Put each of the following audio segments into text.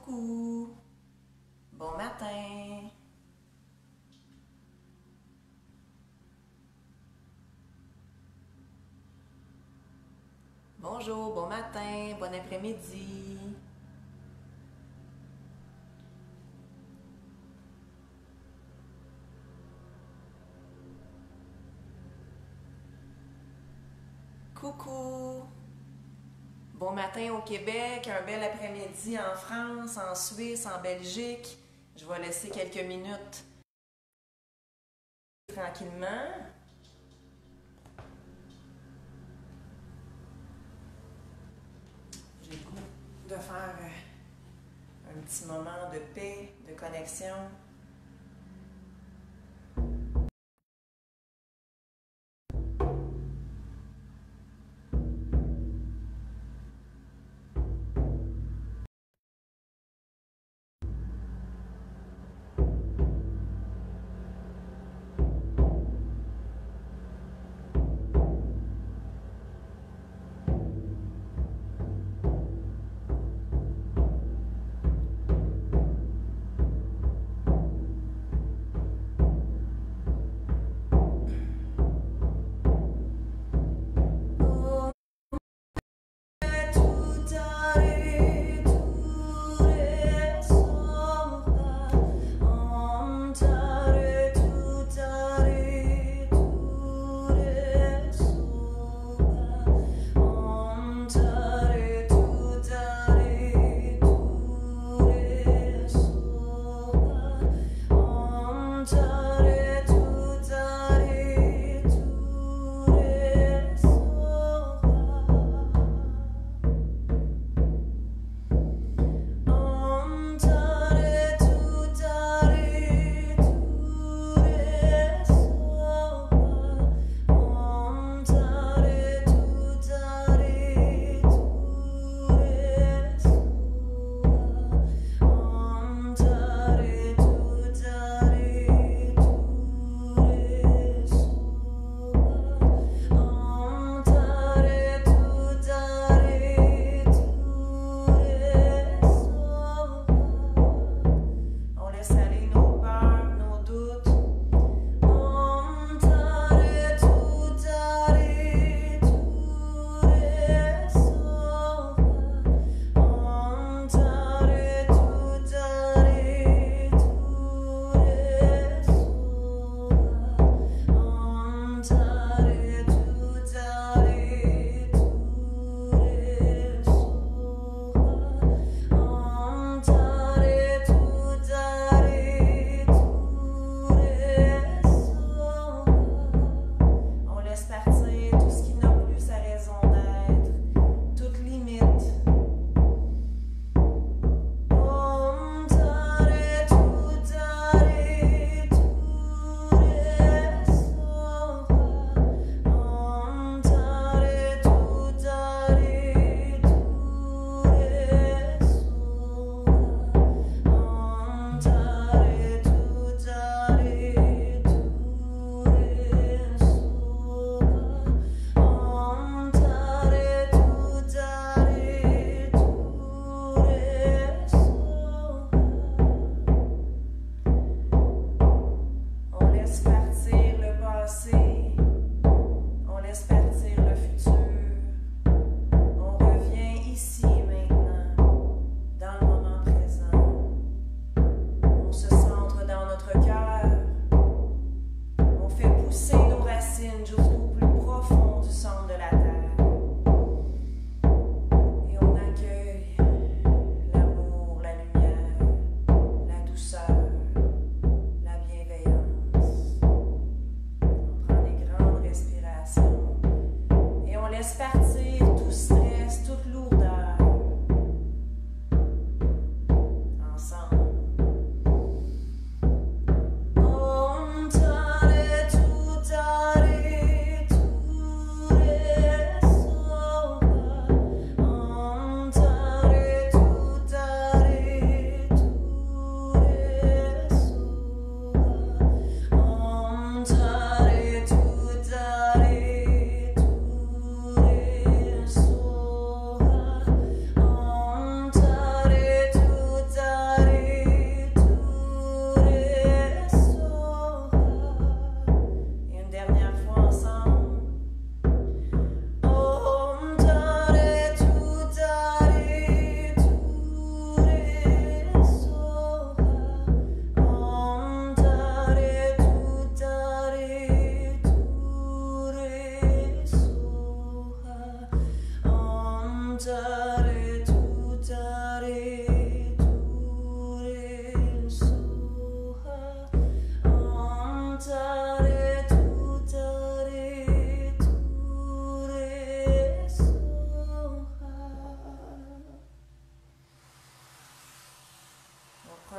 Coucou, bon matin. Bonjour, bon matin, bon après-midi. Coucou, bon matin au Québec, un bel après-midi en France, en Suisse, en Belgique. Je vais laisser quelques minutes tranquillement. J'ai le goût de faire un petit moment de paix, de connexion.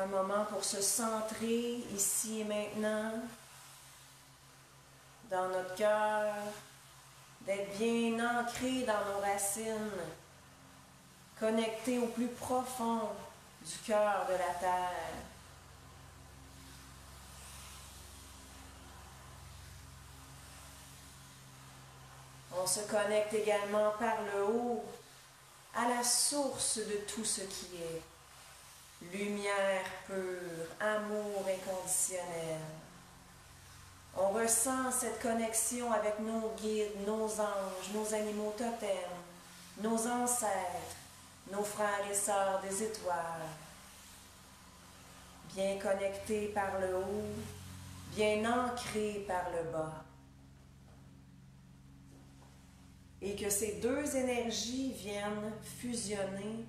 moment pour se centrer ici et maintenant dans notre cœur, d'être bien ancré dans nos racines, connecté au plus profond du cœur de la terre. On se connecte également par le haut à la source de tout ce qui est. Lumière pure, amour inconditionnel. On ressent cette connexion avec nos guides, nos anges, nos animaux totems, nos ancêtres, nos frères et sœurs des étoiles. Bien connectés par le haut, bien ancrés par le bas. Et que ces deux énergies viennent fusionner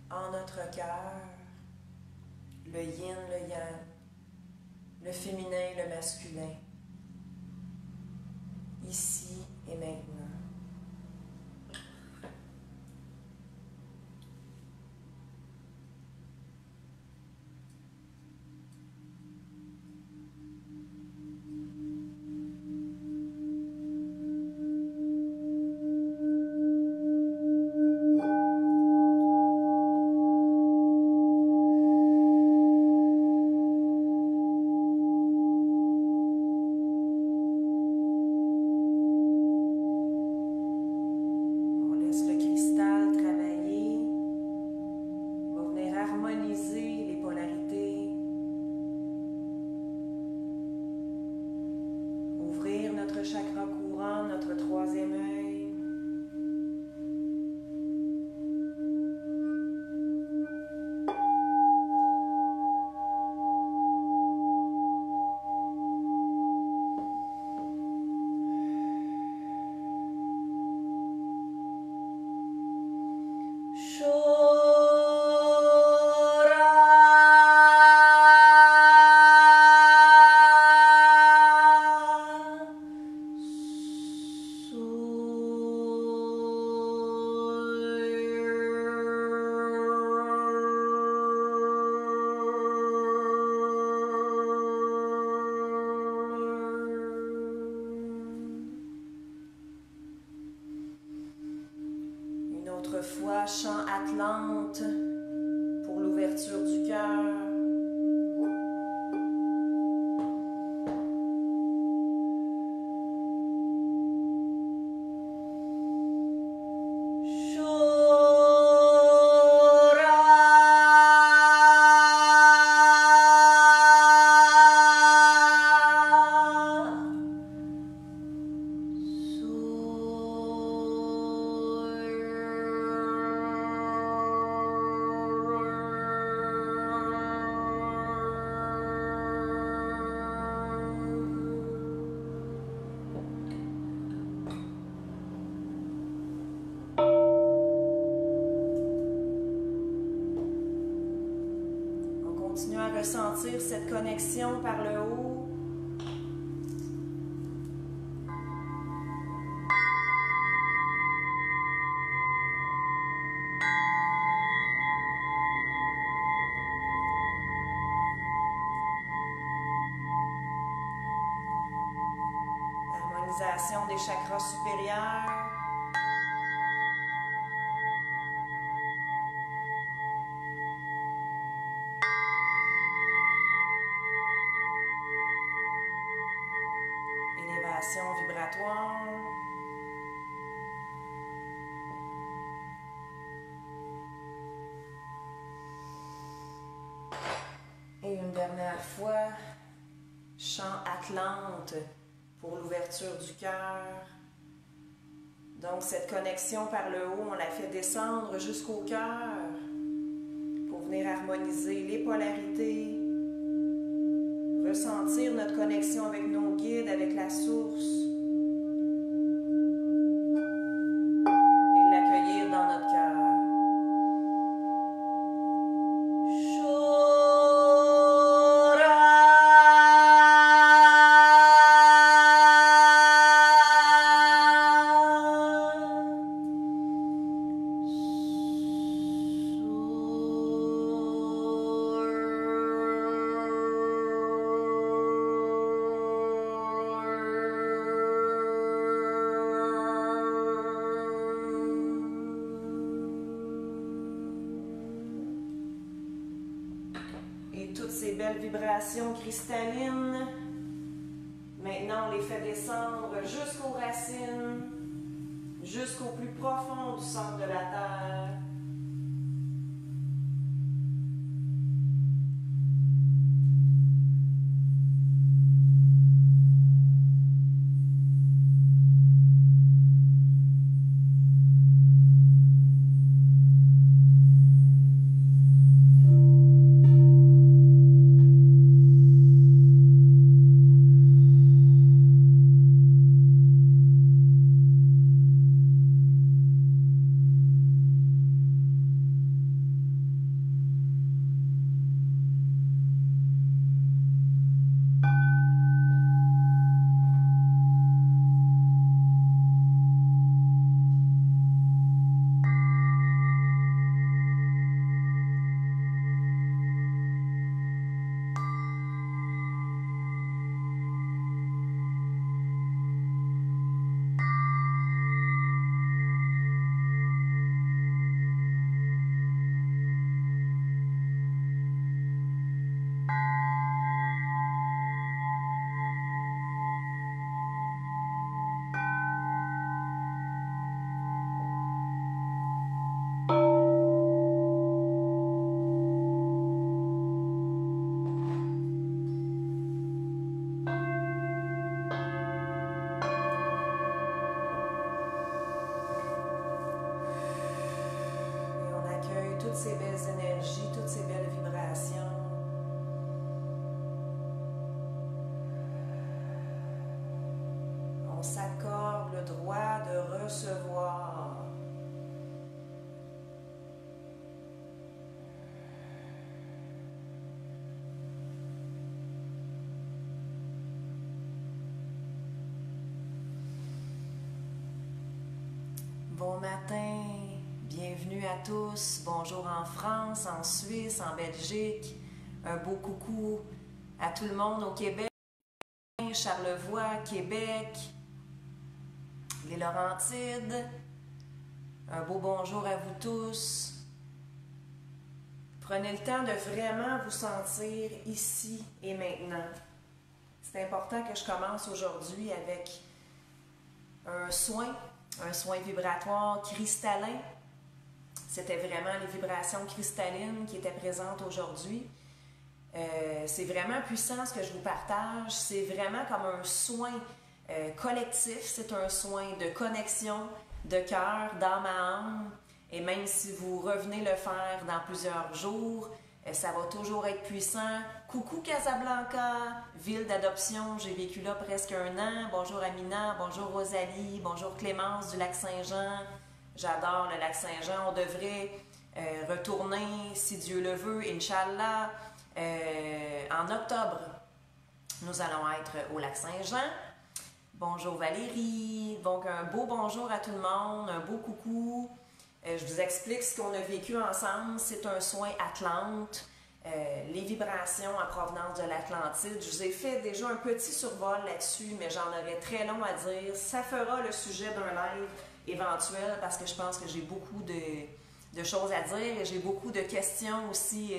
en notre cœur, le yin, le yang, le féminin, le masculin, ici et maintenant. Chakra courant, notre troisième œil. Fois chant Atlante pour l'ouverture du cœur. Continue à ressentir cette connexion par le haut. Harmonisation des chakras supérieurs. Vibratoire. Et une dernière fois, chant Atlante pour l'ouverture du cœur. Donc cette connexion par le haut, on la fait descendre jusqu'au cœur pour venir harmoniser les polarités, ressentir notre connexion avec nos guides, avec la source. Et toutes ces belles vibrations cristallines, maintenant on les fait descendre jusqu'aux racines, jusqu'au plus profond du centre de la Terre. Ces belles énergies, toutes ces belles vibrations. On s'accorde le droit de recevoir. Bon matin. Bienvenue à tous, bonjour en France, en Suisse, en Belgique, un beau coucou à tout le monde au Québec, Charlevoix, Québec, les Laurentides, un beau bonjour à vous tous. Prenez le temps de vraiment vous sentir ici et maintenant. C'est important que je commence aujourd'hui avec un soin vibratoire cristallin. C'était vraiment les vibrations cristallines qui étaient présentes aujourd'hui. C'est vraiment puissant ce que je vous partage. C'est vraiment comme un soin collectif. C'est un soin de connexion, de cœur, d'âme à âme. Et même si vous revenez le faire dans plusieurs jours, ça va toujours être puissant. Coucou Casablanca, ville d'adoption. J'ai vécu là presque 1 an. Bonjour Amina, bonjour Rosalie, bonjour Clémence du Lac-Saint-Jean. J'adore le Lac-Saint-Jean. On devrait retourner, si Dieu le veut, Inch'Allah, en octobre. Nous allons être au Lac-Saint-Jean. Bonjour Valérie. Donc, un beau bonjour à tout le monde, un beau coucou. Je vous explique ce qu'on a vécu ensemble. C'est un soin Atlante. Les vibrations en provenance de l'Atlantide. Je vous ai fait déjà un petit survol là-dessus, mais j'en aurais très long à dire. Ça fera le sujet d'un live éventuel parce que je pense que j'ai beaucoup de choses à dire et j'ai beaucoup de questions aussi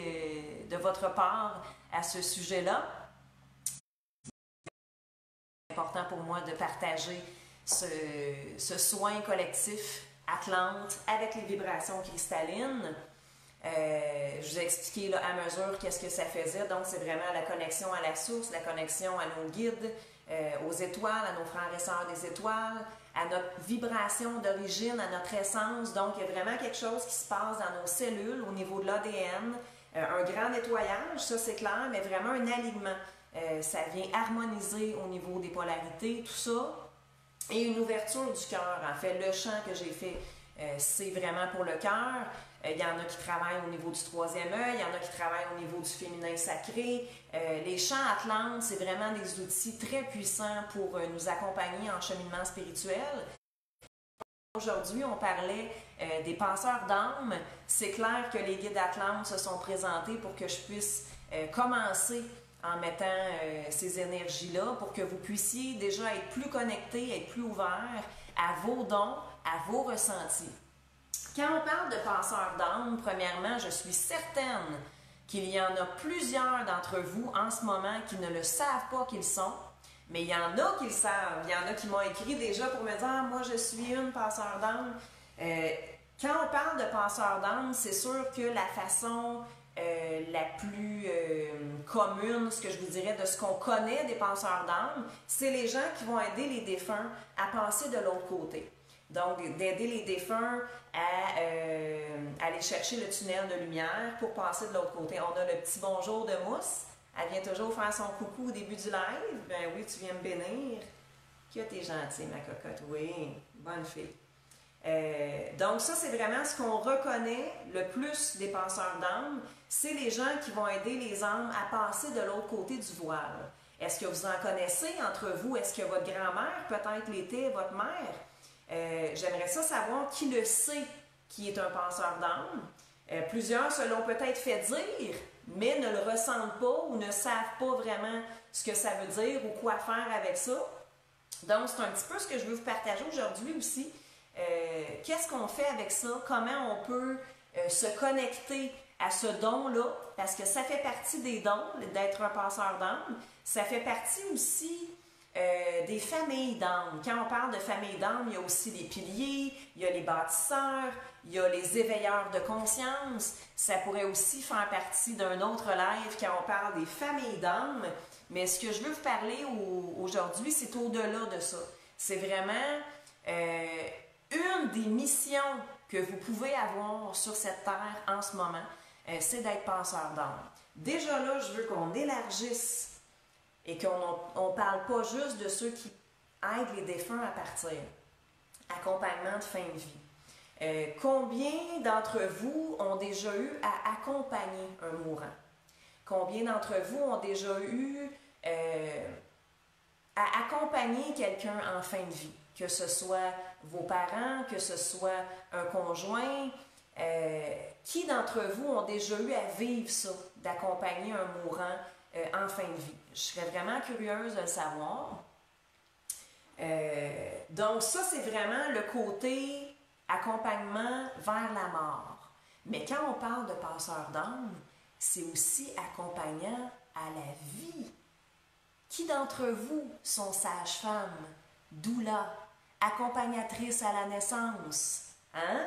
de votre part à ce sujet-là. C'est important pour moi de partager ce soin collectif Atlante avec les vibrations cristallines. Je vous ai expliqué là, à mesure qu'est-ce que ça faisait. Donc, c'est vraiment la connexion à la source, la connexion à nos guides, aux étoiles, à nos frères et sœurs des étoiles, à notre vibration d'origine, à notre essence. Donc, il y a vraiment quelque chose qui se passe dans nos cellules au niveau de l'ADN. Un grand nettoyage, ça c'est clair, mais vraiment un alignement. Ça vient harmoniser au niveau des polarités, tout ça. Et une ouverture du cœur. En fait, le chant que j'ai fait, c'est vraiment pour le cœur. Il y en a qui travaillent au niveau du 3e œil, il y en a qui travaillent au niveau du féminin sacré. Les chants Atlantes, c'est vraiment des outils très puissants pour nous accompagner en cheminement spirituel. Aujourd'hui, on parlait des penseurs d'âme. C'est clair que les guides Atlantes se sont présentés pour que je puisse commencer en mettant ces énergies-là, pour que vous puissiez déjà être plus connectés, être plus ouverts à vos dons, à vos ressentis. Quand on parle de penseurs d'âme, premièrement, je suis certaine qu'il y en a plusieurs d'entre vous en ce moment qui ne le savent pas qu'ils sont, mais il y en a qui le savent. Il y en a qui m'ont écrit déjà pour me dire « Ah, moi, je suis une passeur d'âme. » Quand on parle de passeur d'âme, c'est sûr que la façon la plus commune, ce que je vous dirais, de ce qu'on connaît des passeurs d'âme, c'est les gens qui vont aider les défunts à passer de l'autre côté. Donc, d'aider les défunts à aller chercher le tunnel de lumière pour passer de l'autre côté. On a le petit bonjour de Mousse. Elle vient toujours faire son coucou au début du live. Ben oui, tu viens me bénir. Que t'es gentille, ma cocotte. Oui, bonne fille. Donc ça, c'est vraiment ce qu'on reconnaît le plus des passeurs d'âme. C'est les gens qui vont aider les âmes à passer de l'autre côté du voile. Est-ce que vous en connaissez entre vous? Est-ce que votre grand-mère peut-être l'était, votre mère? J'aimerais ça savoir qui le sait qui est un passeur d'âme. Plusieurs se l'ont peut-être fait dire, mais ne le ressentent pas ou ne savent pas vraiment ce que ça veut dire ou quoi faire avec ça. Donc, c'est un petit peu ce que je veux vous partager aujourd'hui aussi. Qu'est-ce qu'on fait avec ça? Comment on peut se connecter à ce don-là? Parce que ça fait partie des dons, d'être un passeur d'âme. Ça fait partie aussi des familles d'âmes. Quand on parle de famille d'âme, il y a aussi les piliers, il y a les bâtisseurs, il y a les éveilleurs de conscience. Ça pourrait aussi faire partie d'un autre live quand on parle des familles d'âmes. Mais ce que je veux vous parler aujourd'hui, c'est au-delà de ça. C'est vraiment une des missions que vous pouvez avoir sur cette terre en ce moment, c'est d'être passeur d'âme. Déjà là, je veux qu'on élargisse et qu'on ne parle pas juste de ceux qui aident les défunts à partir. Accompagnement de fin de vie. Combien d'entre vous ont déjà eu à accompagner un mourant? Combien d'entre vous ont déjà eu à accompagner quelqu'un en fin de vie? Que ce soit vos parents, que ce soit un conjoint. Qui d'entre vous ont déjà eu à vivre ça, d'accompagner un mourant en fin de vie? Je serais vraiment curieuse de le savoir. Donc ça, c'est vraiment le côté accompagnement vers la mort. Mais quand on parle de passeur d'âme, c'est aussi accompagnant à la vie. Qui d'entre vous sont sages-femmes, doula, accompagnatrices à la naissance? Hein?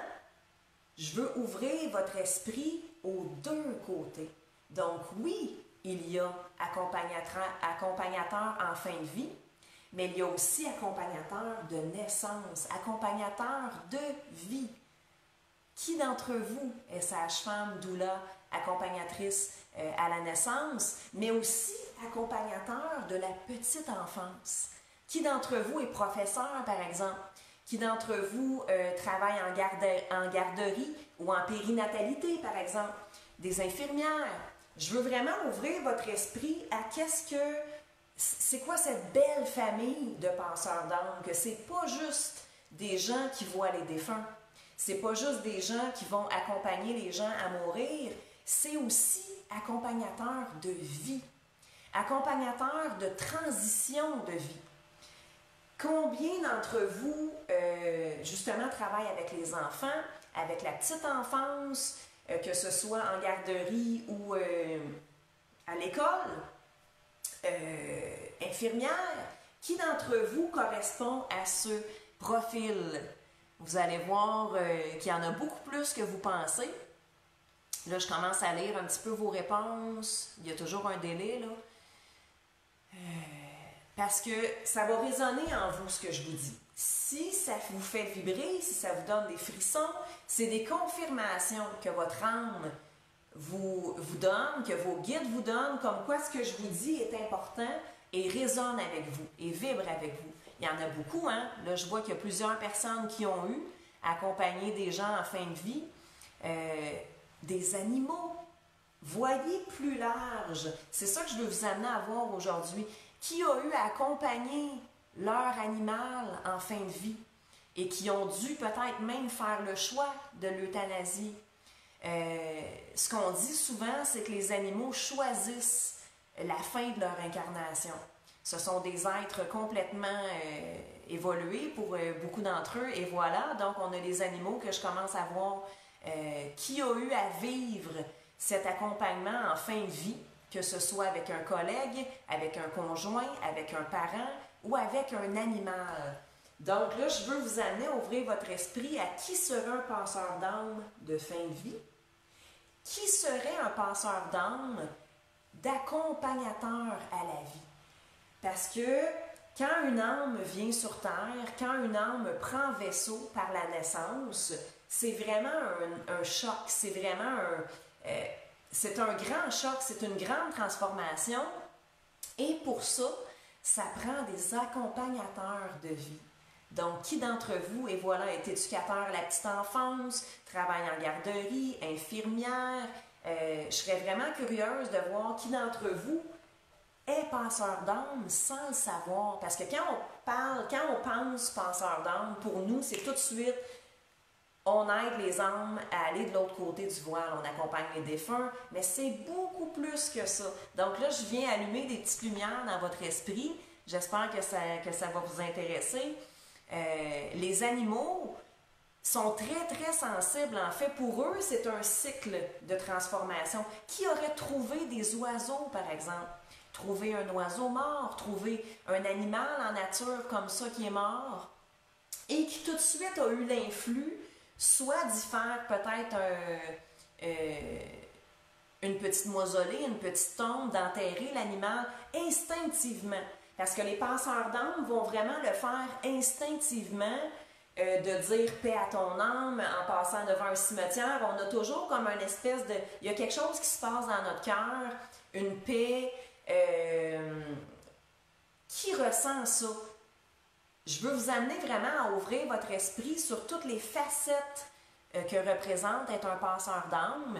Je veux ouvrir votre esprit aux deux côtés. Donc oui, il y a accompagnateur en fin de vie, mais il y a aussi accompagnateur de naissance, accompagnateur de vie. Qui d'entre vous est sage-femme, doula, accompagnatrice à la naissance, mais aussi accompagnateur de la petite enfance? Qui d'entre vous est professeur, par exemple? Qui d'entre vous travaille en garderie ou en périnatalité, par exemple? Des infirmières. Je veux vraiment ouvrir votre esprit à c'est quoi cette belle famille de passeurs d'âme, que c'est pas juste des gens qui voient les défunts, c'est pas juste des gens qui vont accompagner les gens à mourir, c'est aussi accompagnateur de vie, accompagnateur de transition de vie. Combien d'entre vous, justement, travaillent avec les enfants, avec la petite enfance, que ce soit en garderie ou à l'école, infirmière? Qui d'entre vous correspond à ce profil? Vous allez voir qu'il y en a beaucoup plus que vous pensez. Là, je commence à lire un petit peu vos réponses. Il y a toujours un délai, là. Parce que ça va résonner en vous, ce que je vous dis. Si ça vous fait vibrer, si ça vous donne des frissons, c'est des confirmations que votre âme vous donne, que vos guides vous donnent, comme quoi ce que je vous dis est important et résonne avec vous, et vibre avec vous. Il y en a beaucoup, hein? Là, je vois qu'il y a plusieurs personnes qui ont eu à accompagner des gens en fin de vie, des animaux. Voyez plus large. C'est ça que je veux vous amener à voir aujourd'hui. Qui a eu à accompagner leur animal en fin de vie et qui ont dû peut-être même faire le choix de l'euthanasie. Ce qu'on dit souvent, c'est que les animaux choisissent la fin de leur incarnation. Ce sont des êtres complètement évolués pour beaucoup d'entre eux. Et voilà, donc on a les animaux que je commence à voir qui a eu à vivre cet accompagnement en fin de vie, que ce soit avec un collègue, avec un conjoint, avec un parent ou avec un animal. Donc là, je veux vous amener à ouvrir votre esprit à qui serait un passeur d'âme de fin de vie, qui serait un passeur d'âme d'accompagnateur à la vie. Parce que quand une âme vient sur Terre, quand une âme prend vaisseau par la naissance, c'est vraiment un choc, c'est vraiment c'est un grand choc, c'est une grande transformation. Et pour ça, ça prend des accompagnateurs de vie. Donc, qui d'entre vous, et voilà, est éducateur à la petite enfance, travaille en garderie, infirmière? Je serais vraiment curieuse de voir qui d'entre vous est passeur d'âme sans le savoir. Parce que quand on pense passeur d'âme, pour nous, c'est tout de suite, on aide les âmes à aller de l'autre côté du voile, on accompagne les défunts, mais c'est beaucoup plus que ça. Donc là, je viens allumer des petites lumières dans votre esprit. J'espère que ça va vous intéresser. Les animaux sont très, très sensibles. En fait, pour eux, c'est un cycle de transformation. Qui aurait trouvé des oiseaux, par exemple? Trouver un oiseau mort, trouver un animal en nature comme ça qui est mort et qui tout de suite a eu l'influx, soit d'y faire peut-être une petite mausolée, une petite tombe, d'enterrer l'animal instinctivement. Parce que les passeurs d'âme vont vraiment le faire instinctivement, de dire paix à ton âme en passant devant un cimetière. On a toujours comme une espèce de... Il y a quelque chose qui se passe dans notre cœur, une paix. Qui ressent ça? Je veux vous amener vraiment à ouvrir votre esprit sur toutes les facettes que représente être un passeur d'âme.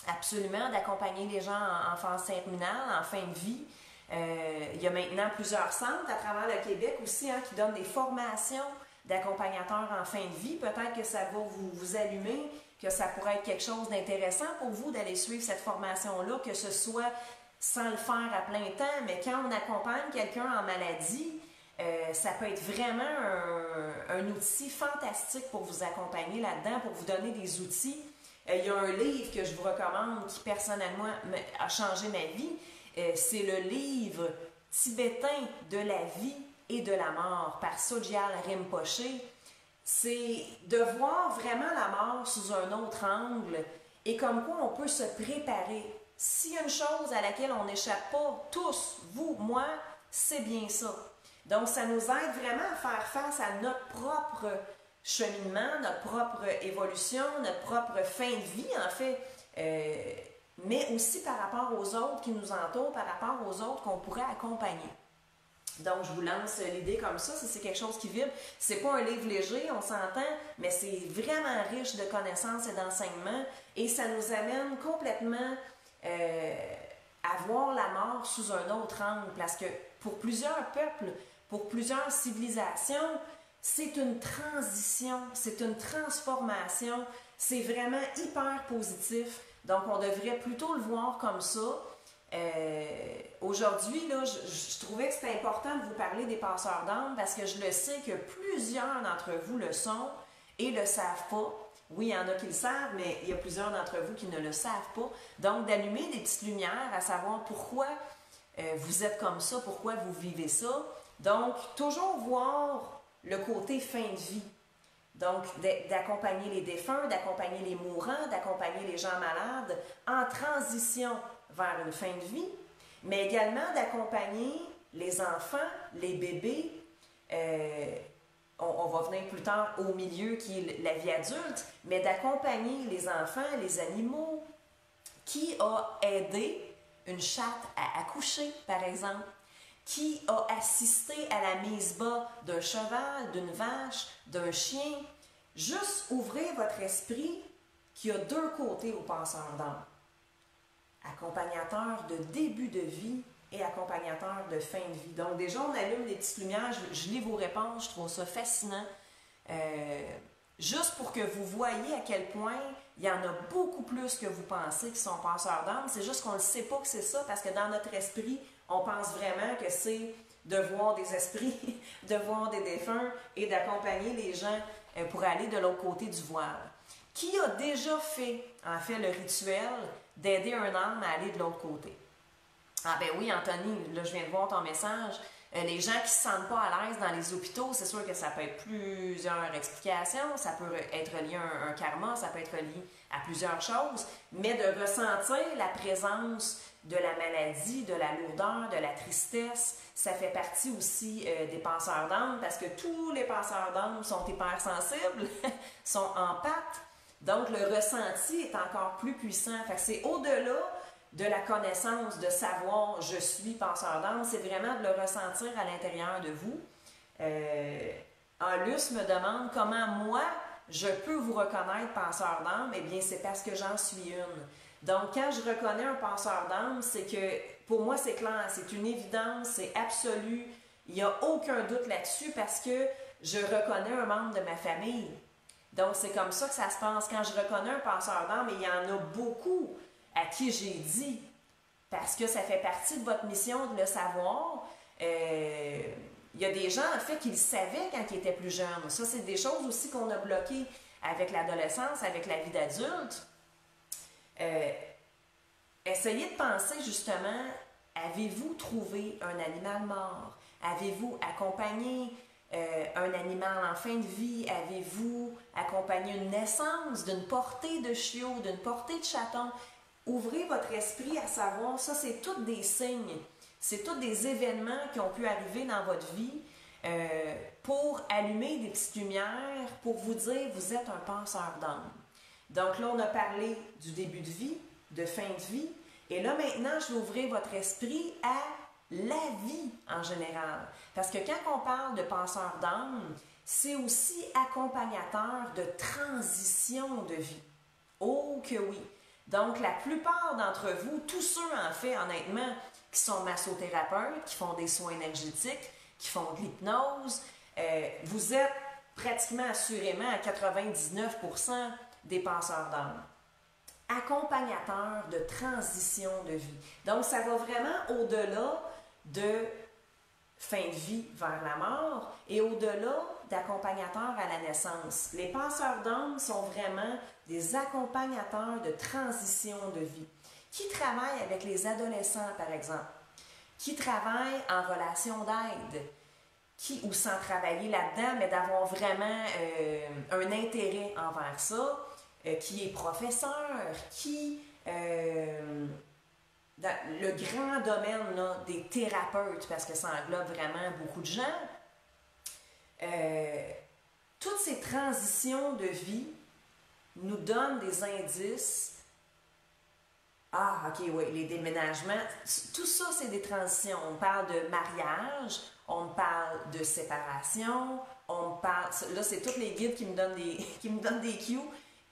Absolument, d'accompagner les gens en phase terminale, en fin de vie. Il y a maintenant plusieurs centres à travers le Québec aussi qui donnent des formations d'accompagnateurs en fin de vie. Peut-être que ça va vous allumer, que ça pourrait être quelque chose d'intéressant pour vous d'aller suivre cette formation-là, que ce soit sans le faire à plein temps, mais quand on accompagne quelqu'un en maladie, ça peut être vraiment un outil fantastique pour vous accompagner là-dedans, pour vous donner des outils. Il y a un livre que je vous recommande qui personnellement a changé ma vie. C'est le livre tibétain de la vie et de la mort par Sogyal Rinpoche. C'est de voir vraiment la mort sous un autre angle et comme quoi on peut se préparer. S'il y a une chose à laquelle on n'échappe pas, tous, vous, moi, c'est bien ça. Donc, ça nous aide vraiment à faire face à notre propre cheminement, notre propre évolution, notre propre fin de vie, en fait, mais aussi par rapport aux autres qui nous entourent, par rapport aux autres qu'on pourrait accompagner. Donc, je vous lance l'idée comme ça, si c'est quelque chose qui vibre. C'est pas un livre léger, on s'entend, mais c'est vraiment riche de connaissances et d'enseignements et ça nous amène complètement à voir la mort sous un autre angle, parce que pour plusieurs peuples, pour plusieurs civilisations, c'est une transition, c'est une transformation, c'est vraiment hyper positif. Donc, on devrait plutôt le voir comme ça. Aujourd'hui, là, je trouvais que c'était important de vous parler des passeurs d'âme parce que je le sais que plusieurs d'entre vous le sont et ne le savent pas. Oui, il y en a qui le savent, mais il y a plusieurs d'entre vous qui ne le savent pas. Donc, d'allumer des petites lumières à savoir pourquoi vous êtes comme ça, pourquoi vous vivez ça. Donc, toujours voir le côté fin de vie. Donc, d'accompagner les défunts, d'accompagner les mourants, d'accompagner les gens malades en transition vers une fin de vie, mais également d'accompagner les enfants, les bébés. On va venir plus tard au milieu qui est la vie adulte, mais d'accompagner les enfants, les animaux. Qui a aidé une chatte à accoucher, par exemple? Qui a assisté à la mise bas d'un cheval, d'une vache, d'un chien? Juste ouvrez votre esprit qu'il y a deux côtés au passeur d'âme. Accompagnateur de début de vie et accompagnateur de fin de vie. Donc déjà, on allume des petites lumières, je lis vos réponses, je trouve ça fascinant. Juste pour que vous voyez à quel point il y en a beaucoup plus que vous pensez qui sont passeurs d'âme. C'est juste qu'on ne sait pas que c'est ça, parce que dans notre esprit, on pense vraiment que c'est de voir des esprits, de voir des défunts et d'accompagner les gens pour aller de l'autre côté du voile. Qui a déjà fait, en fait, le rituel d'aider un âme à aller de l'autre côté? Ah ben oui, Anthony, là, je viens de voir ton message. Les gens qui ne se sentent pas à l'aise dans les hôpitaux, c'est sûr que ça peut être plusieurs explications. Ça peut être lié à un karma, ça peut être lié à plusieurs choses. Mais de ressentir la présence de la maladie, de la lourdeur, de la tristesse, ça fait partie aussi des penseurs d'âme, parce que tous les penseurs d'âme sont hypersensibles, sont empathes. Donc, le ressenti est encore plus puissant. Fait que c'est au-delà de la connaissance, de savoir je suis penseur d'âme, c'est vraiment de le ressentir à l'intérieur de vous. Anlus me demande comment moi je peux vous reconnaître penseur d'âme. Eh bien, c'est parce que j'en suis une. Donc, quand je reconnais un penseur d'âme, c'est que pour moi c'est clair, c'est une évidence, c'est absolu. Il n'y a aucun doute là-dessus parce que je reconnais un membre de ma famille. Donc, c'est comme ça que ça se passe. Quand je reconnais un penseur d'âme, et il y en a beaucoup à qui j'ai dit, parce que ça fait partie de votre mission de le savoir. Il y a des gens, en fait, qui le savaient quand ils étaient plus jeunes. Ça, c'est des choses aussi qu'on a bloquées avec l'adolescence, avec la vie d'adulte. Essayez de penser, justement, avez-vous trouvé un animal mort? Avez-vous accompagné un animal en fin de vie? Avez-vous accompagné une naissance d'une portée de chiot, d'une portée de chaton? Ouvrez votre esprit à savoir, ça c'est tous des signes, c'est tous des événements qui ont pu arriver dans votre vie pour allumer des petites lumières, pour vous dire vous êtes un penseur d'âme. Donc là on a parlé du début de vie, de fin de vie, et là maintenant je vais ouvrir votre esprit à la vie en général. Parce que quand on parle de penseur d'âme, c'est aussi accompagnateur de transition de vie. Oh que oui! Donc, la plupart d'entre vous, tous ceux en fait, honnêtement, qui sont massothérapeutes, qui font des soins énergétiques, qui font de l'hypnose, vous êtes pratiquement assurément à 99% des penseurs d'âme. Accompagnateurs de transition de vie. Donc, ça va vraiment au-delà de fin de vie vers la mort et au-delà d'accompagnateurs à la naissance. Les penseurs d'âme sont vraiment des accompagnateurs de transition de vie qui travaillent avec les adolescents, par exemple, qui travaillent en relation d'aide, ou sans travailler là-dedans, mais d'avoir vraiment un intérêt envers ça, qui est professeur, qui... dans le grand domaine là, des thérapeutes, parce que ça englobe vraiment beaucoup de gens, toutes ces transitions de vie nous donnent des indices. Ah, ok, oui, les déménagements, tout ça, c'est des transitions. On parle de mariage, on parle de séparation, on parle... Là, c'est tous les guides qui me donnent des cues.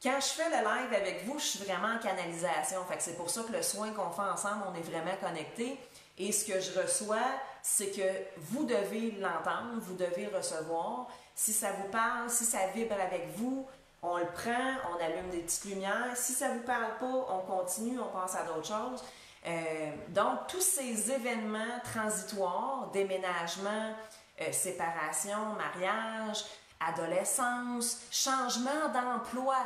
Quand je fais le live avec vous, je suis vraiment en canalisation. Fait que c'est pour ça que le soin qu'on fait ensemble, on est vraiment connectés. Et ce que je reçois, c'est que vous devez l'entendre, vous devez recevoir. Si ça vous parle, si ça vibre avec vous, on le prend, on allume des petites lumières. Si ça ne vous parle pas, on continue, on passe à d'autres choses. Donc, tous ces événements transitoires, déménagement, séparation, mariage, adolescence, changement d'emploi,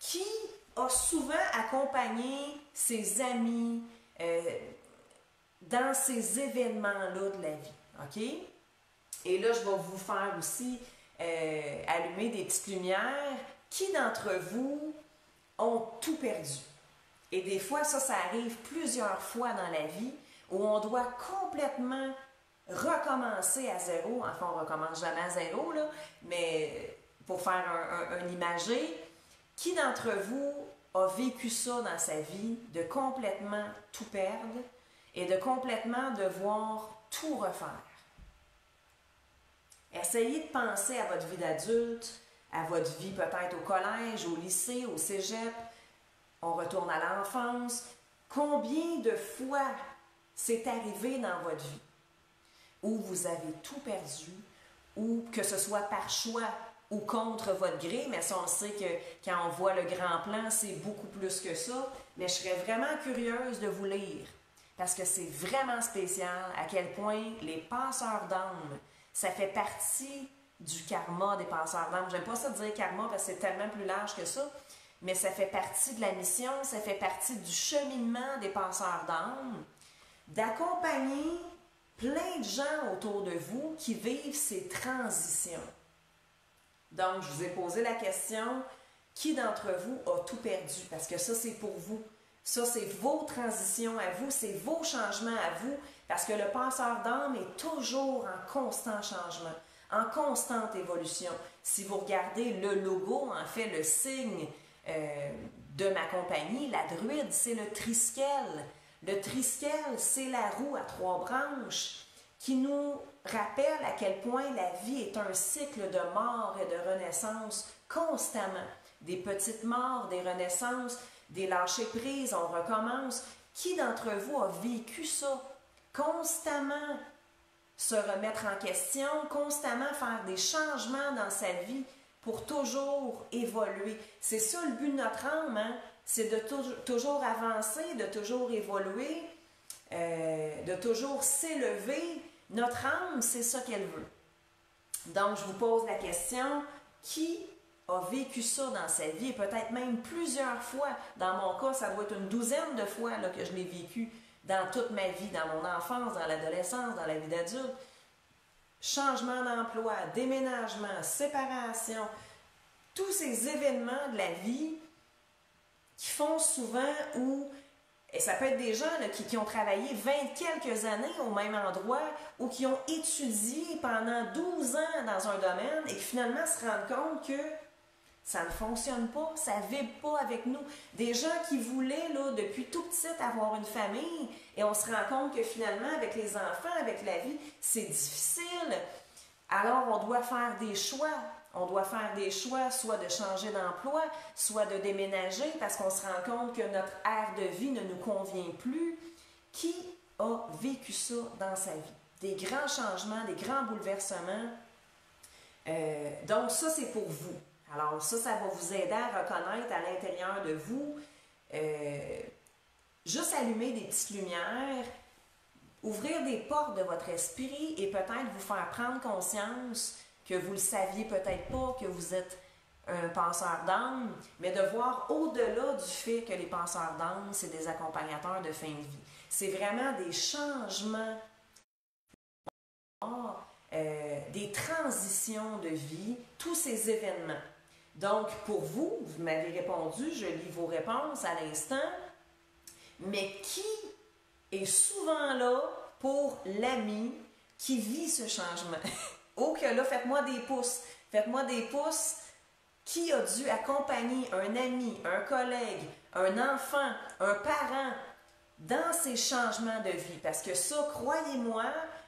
qui a souvent accompagné ses amis dans ces événements-là de la vie. OK? Et là, je vais vous faire aussi allumer des petites lumières. Qui d'entre vous ont tout perdu? Et des fois, ça arrive plusieurs fois dans la vie où on doit complètement recommencer à zéro. Enfin, on ne recommence jamais à zéro, là, mais pour faire un imagé, qui d'entre vous a vécu ça dans sa vie, de complètement tout perdre et de complètement devoir tout refaire? Essayez de penser à votre vie d'adulte, à votre vie peut-être au collège, au lycée, au cégep. On retourne à l'enfance. Combien de fois c'est arrivé dans votre vie où vous avez tout perdu, ou que ce soit par choix ou contre votre gré, mais ça on sait que quand on voit le grand plan, c'est beaucoup plus que ça. Mais je serais vraiment curieuse de vous lire, parce que c'est vraiment spécial à quel point les passeurs d'âme, ça fait partie du karma des passeurs d'âme. J'aime pas ça dire karma parce que c'est tellement plus large que ça, mais ça fait partie de la mission, ça fait partie du cheminement des passeurs d'âme, d'accompagner plein de gens autour de vous qui vivent ces transitions. Donc, je vous ai posé la question, qui d'entre vous a tout perdu? Parce que ça, c'est pour vous. Ça, c'est vos transitions à vous, c'est vos changements à vous, parce que le passeur d'âme est toujours en constant changement, en constante évolution. Si vous regardez le logo, en fait, le signe de ma compagnie, la druide, c'est le triskel. Le triskel, c'est la roue à 3 branches qui nous rappelle à quel point la vie est un cycle de mort et de renaissance constamment. Des petites morts, des renaissances, des lâcher-prises, on recommence. Qui d'entre vous a vécu ça? Constamment se remettre en question, constamment faire des changements dans sa vie pour toujours évoluer. C'est ça le but de notre âme, hein? C'est de toujours avancer, de toujours évoluer, de toujours s'élever. Notre âme, c'est ça qu'elle veut. Donc, je vous pose la question, qui a vécu ça dans sa vie, et peut-être même plusieurs fois? Dans mon cas, ça doit être une douzaine de fois là, que je l'ai vécu dans toute ma vie, dans mon enfance, dans l'adolescence, dans la vie d'adulte. Changement d'emploi, déménagement, séparation, tous ces événements de la vie qui font souvent où, et ça peut être des gens là, qui ont travaillé 20 quelques années au même endroit ou qui ont étudié pendant 12 ans dans un domaine et qui finalement se rendent compte que ça ne fonctionne pas, ça ne vibre pas avec nous. Des gens qui voulaient, là, depuis tout petit, avoir une famille et on se rend compte que finalement, avec les enfants, avec la vie, c'est difficile. Alors, on doit faire des choix. On doit faire des choix, soit de changer d'emploi, soit de déménager parce qu'on se rend compte que notre ère de vie ne nous convient plus. Qui a vécu ça dans sa vie? Des grands changements, des grands bouleversements. Donc, ça, c'est pour vous. Alors, ça va vous aider à reconnaître à l'intérieur de vous, juste allumer des petites lumières, ouvrir des portes de votre esprit et peut-être vous faire prendre conscience que vous ne le saviez peut-être pas, que vous êtes un passeur d'âme, mais de voir au-delà du fait que les passeurs d'âme, c'est des accompagnateurs de fin de vie. C'est vraiment des changements, des transitions de vie, tous ces événements. Donc, pour vous, vous m'avez répondu, je lis vos réponses à l'instant, mais qui est souvent là pour l'ami qui vit ce changement? Oh que là, faites-moi des pouces. Faites-moi des pouces. Qui a dû accompagner un ami, un collègue, un enfant, un parent dans ces changements de vie? Parce que ça, croyez-moi,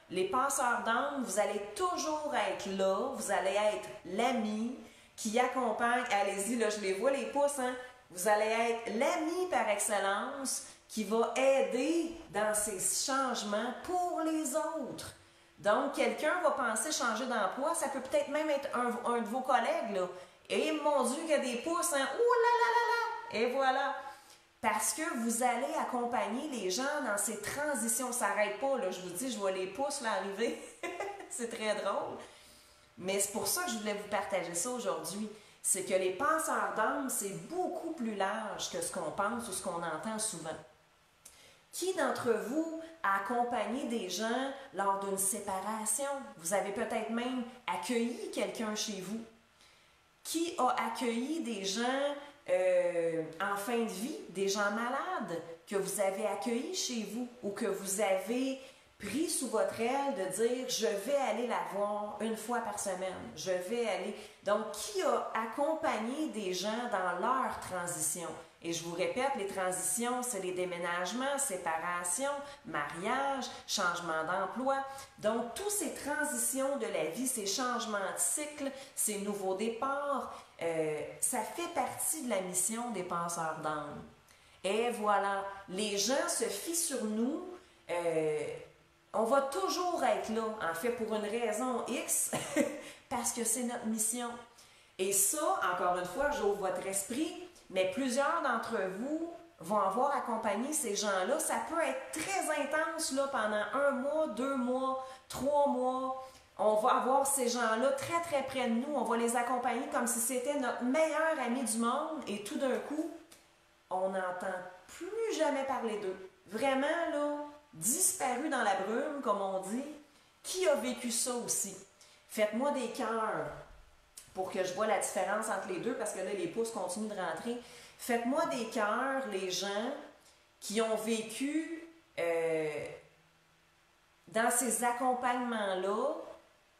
les passeurs d'âme, vous allez toujours être là, vous allez être l'ami qui accompagne. Allez-y, là, je les vois, les pouces, hein? Vous allez être l'ami par excellence qui va aider dans ces changements pour les autres. Donc, quelqu'un va penser changer d'emploi, ça peut peut-être même être un de vos collègues, là. Et mon Dieu, qu'il y a des pouces, hein? Ouh là là là là! Et voilà! Parce que vous allez accompagner les gens dans ces transitions. Ça n'arrête pas, là. Je vous dis, je vois les pouces là arriver. C'est très drôle. Mais c'est pour ça que je voulais vous partager ça aujourd'hui. C'est que les passeurs d'âme, c'est beaucoup plus large que ce qu'on pense ou ce qu'on entend souvent. Qui d'entre vous a accompagné des gens lors d'une séparation? Vous avez peut-être même accueilli quelqu'un chez vous. Qui a accueilli des gens en fin de vie, des gens malades que vous avez accueillis chez vous ou que vous avez pris sous votre aile de dire « je vais aller la voir une fois par semaine, je vais aller… » Donc, qui a accompagné des gens dans leur transition? Et je vous répète, les transitions, c'est les déménagements, séparations, mariage, changement d'emploi. Donc, toutes ces transitions de la vie, ces changements de cycle, ces nouveaux départs, ça fait partie de la mission des passeurs d'âme. Et voilà, les gens se fient sur nous. On va toujours être là, en fait, pour une raison X, parce que c'est notre mission. Et ça, encore une fois, j'ouvre votre esprit, mais plusieurs d'entre vous vont avoir accompagné ces gens-là. Ça peut être très intense là, pendant 1 mois, 2 mois, 3 mois, On va avoir ces gens-là très, très près de nous. On va les accompagner comme si c'était notre meilleur ami du monde. Et tout d'un coup, on n'entend plus jamais parler d'eux. Vraiment, là, disparu dans la brume, comme on dit. Qui a vécu ça aussi? Faites-moi des cœurs pour que je vois la différence entre les deux, parce que là, les pouces continuent de rentrer. Faites-moi des cœurs, les gens qui ont vécu dans ces accompagnements-là,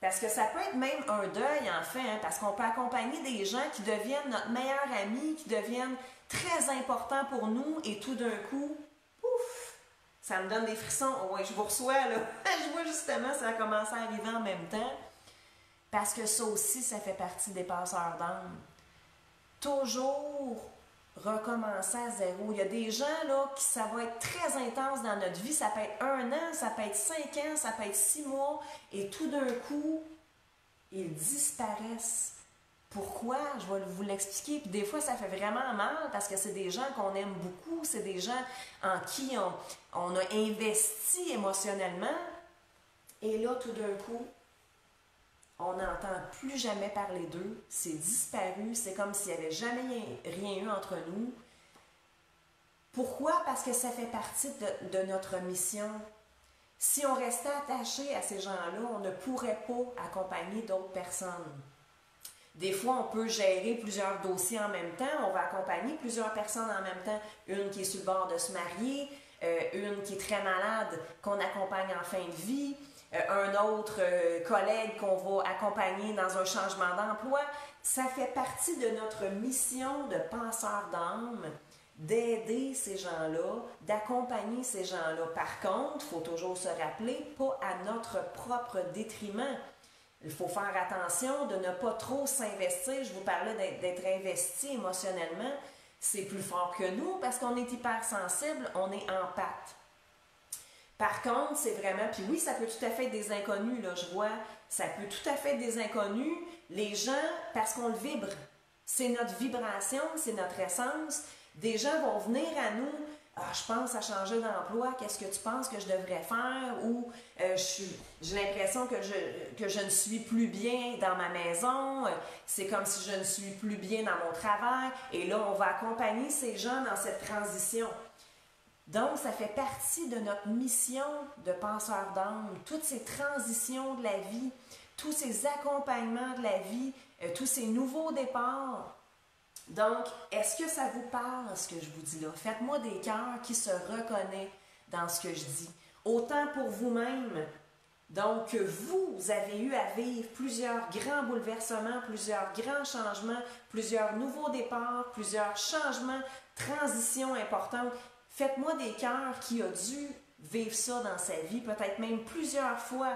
parce que ça peut être même un deuil, en fait, hein, parce qu'on peut accompagner des gens qui deviennent notre meilleur ami, qui deviennent très importants pour nous, et tout d'un coup, pouf, ça me donne des frissons. Oh, ouais, je vous reçois, là. Je vois justement, ça a commencé à arriver en même temps. Parce que ça aussi, ça fait partie des passeurs d'âme. Toujours recommencer à zéro. Il y a des gens, là, qui ça va être très intense dans notre vie. Ça peut être 1 an, ça peut être 5 ans, ça peut être 6 mois. Et tout d'un coup, ils disparaissent. Pourquoi? Je vais vous l'expliquer. Puis des fois, ça fait vraiment mal parce que c'est des gens qu'on aime beaucoup. C'est des gens en qui on a investi émotionnellement. Et là, tout d'un coup, on n'entend plus jamais parler d'eux, c'est disparu, c'est comme s'il n'y avait jamais rien eu entre nous. Pourquoi? Parce que ça fait partie de notre mission. Si on restait attaché à ces gens-là, on ne pourrait pas accompagner d'autres personnes. Des fois, on peut gérer plusieurs dossiers en même temps, on va accompagner plusieurs personnes en même temps. Une qui est sur le bord de se marier, une qui est très malade, qu'on accompagne en fin de vie, un autre collègue qu'on va accompagner dans un changement d'emploi. Ça fait partie de notre mission de penseur d'âme, d'aider ces gens-là, d'accompagner ces gens-là. Par contre, il faut toujours se rappeler, pas à notre propre détriment. Il faut faire attention de ne pas trop s'investir. Je vous parlais d'être investi émotionnellement. C'est plus fort que nous parce qu'on est hypersensible, on est empathe. Par contre, c'est vraiment, puis oui, ça peut tout à fait être des inconnus, là, je vois, ça peut tout à fait être des inconnus, les gens, parce qu'on le vibre, c'est notre vibration, c'est notre essence, des gens vont venir à nous, ah, je pense à changer d'emploi, qu'est-ce que tu penses que je devrais faire, ou j'ai l'impression que je ne suis plus bien dans ma maison, c'est comme si je ne suis plus bien dans mon travail, et là, on va accompagner ces gens dans cette transition. Donc, ça fait partie de notre mission de penseur d'âme, toutes ces transitions de la vie, tous ces accompagnements de la vie, tous ces nouveaux départs. Donc, est-ce que ça vous parle, ce que je vous dis là? Faites-moi des cœurs qui se reconnaissent dans ce que je dis. Autant pour vous-même, donc que vous avez eu à vivre plusieurs grands bouleversements, plusieurs grands changements, plusieurs nouveaux départs, plusieurs changements, transitions importantes. Faites-moi des cœurs qui ont dû vivre ça dans sa vie, peut-être même plusieurs fois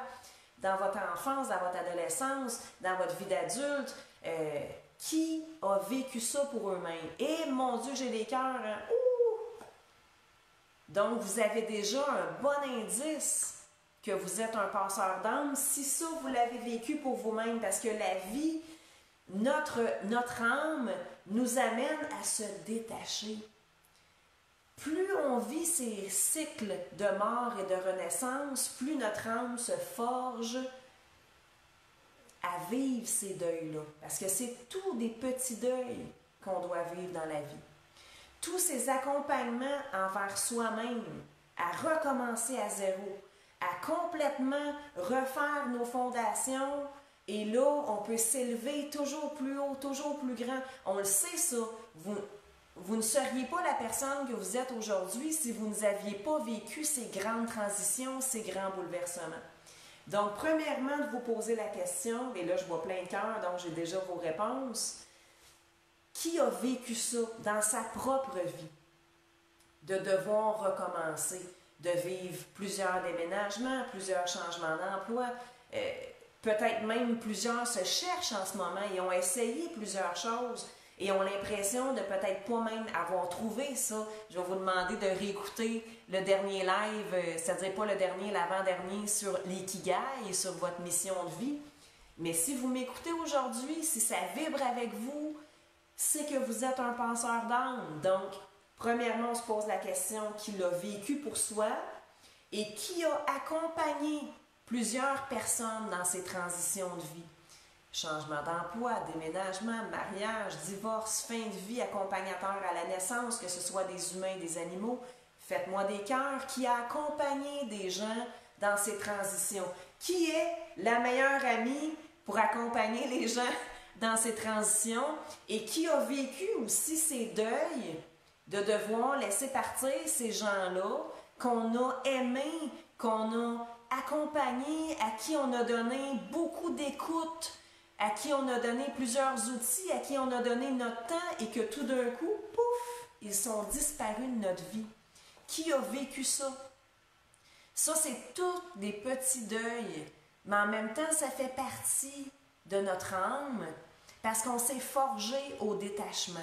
dans votre enfance, dans votre adolescence, dans votre vie d'adulte, qui a vécu ça pour eux-mêmes. Et mon Dieu, j'ai des cœurs, hein? Ouh! Donc, vous avez déjà un bon indice que vous êtes un passeur d'âme si ça, vous l'avez vécu pour vous-même, parce que la vie, notre âme nous amène à se détacher. Plus on vit ces cycles de mort et de renaissance, plus notre âme se forge à vivre ces deuils-là. Parce que c'est tous des petits deuils qu'on doit vivre dans la vie. Tous ces accompagnements envers soi-même, à recommencer à zéro, à complètement refaire nos fondations. Et là, on peut s'élever toujours plus haut, toujours plus grand. On le sait ça. Vous ne seriez pas la personne que vous êtes aujourd'hui si vous n'aviez pas vécu ces grandes transitions, ces grands bouleversements. Donc, premièrement, de vous poser la question, et là, je vois plein de cœurs, donc j'ai déjà vos réponses. Qui a vécu ça dans sa propre vie? De devoir recommencer, de vivre plusieurs déménagements, plusieurs changements d'emploi, peut-être même plusieurs se cherchent en ce moment et ont essayé plusieurs choses. Et ont l'impression de peut-être pas même avoir trouvé ça. Je vais vous demander de réécouter le dernier live, c'est-à-dire pas le dernier, l'avant-dernier, sur l'ikigai et sur votre mission de vie. Mais si vous m'écoutez aujourd'hui, si ça vibre avec vous, c'est que vous êtes un penseur d'âme. Donc, premièrement, on se pose la question qui l'a vécu pour soi et qui a accompagné plusieurs personnes dans ces transitions de vie. Changement d'emploi, déménagement, mariage, divorce, fin de vie, accompagnateur à la naissance, que ce soit des humains, des animaux. Faites-moi des cœurs, qui a accompagné des gens dans ces transitions. Qui est la meilleure amie pour accompagner les gens dans ces transitions et qui a vécu aussi ces deuils de devoir laisser partir ces gens-là qu'on a aimés, qu'on a accompagnés, à qui on a donné beaucoup d'écoute, à qui on a donné plusieurs outils, à qui on a donné notre temps et que tout d'un coup, pouf, ils sont disparus de notre vie. Qui a vécu ça? Ça, c'est tous des petits deuils, mais en même temps, ça fait partie de notre âme parce qu'on s'est forgé au détachement.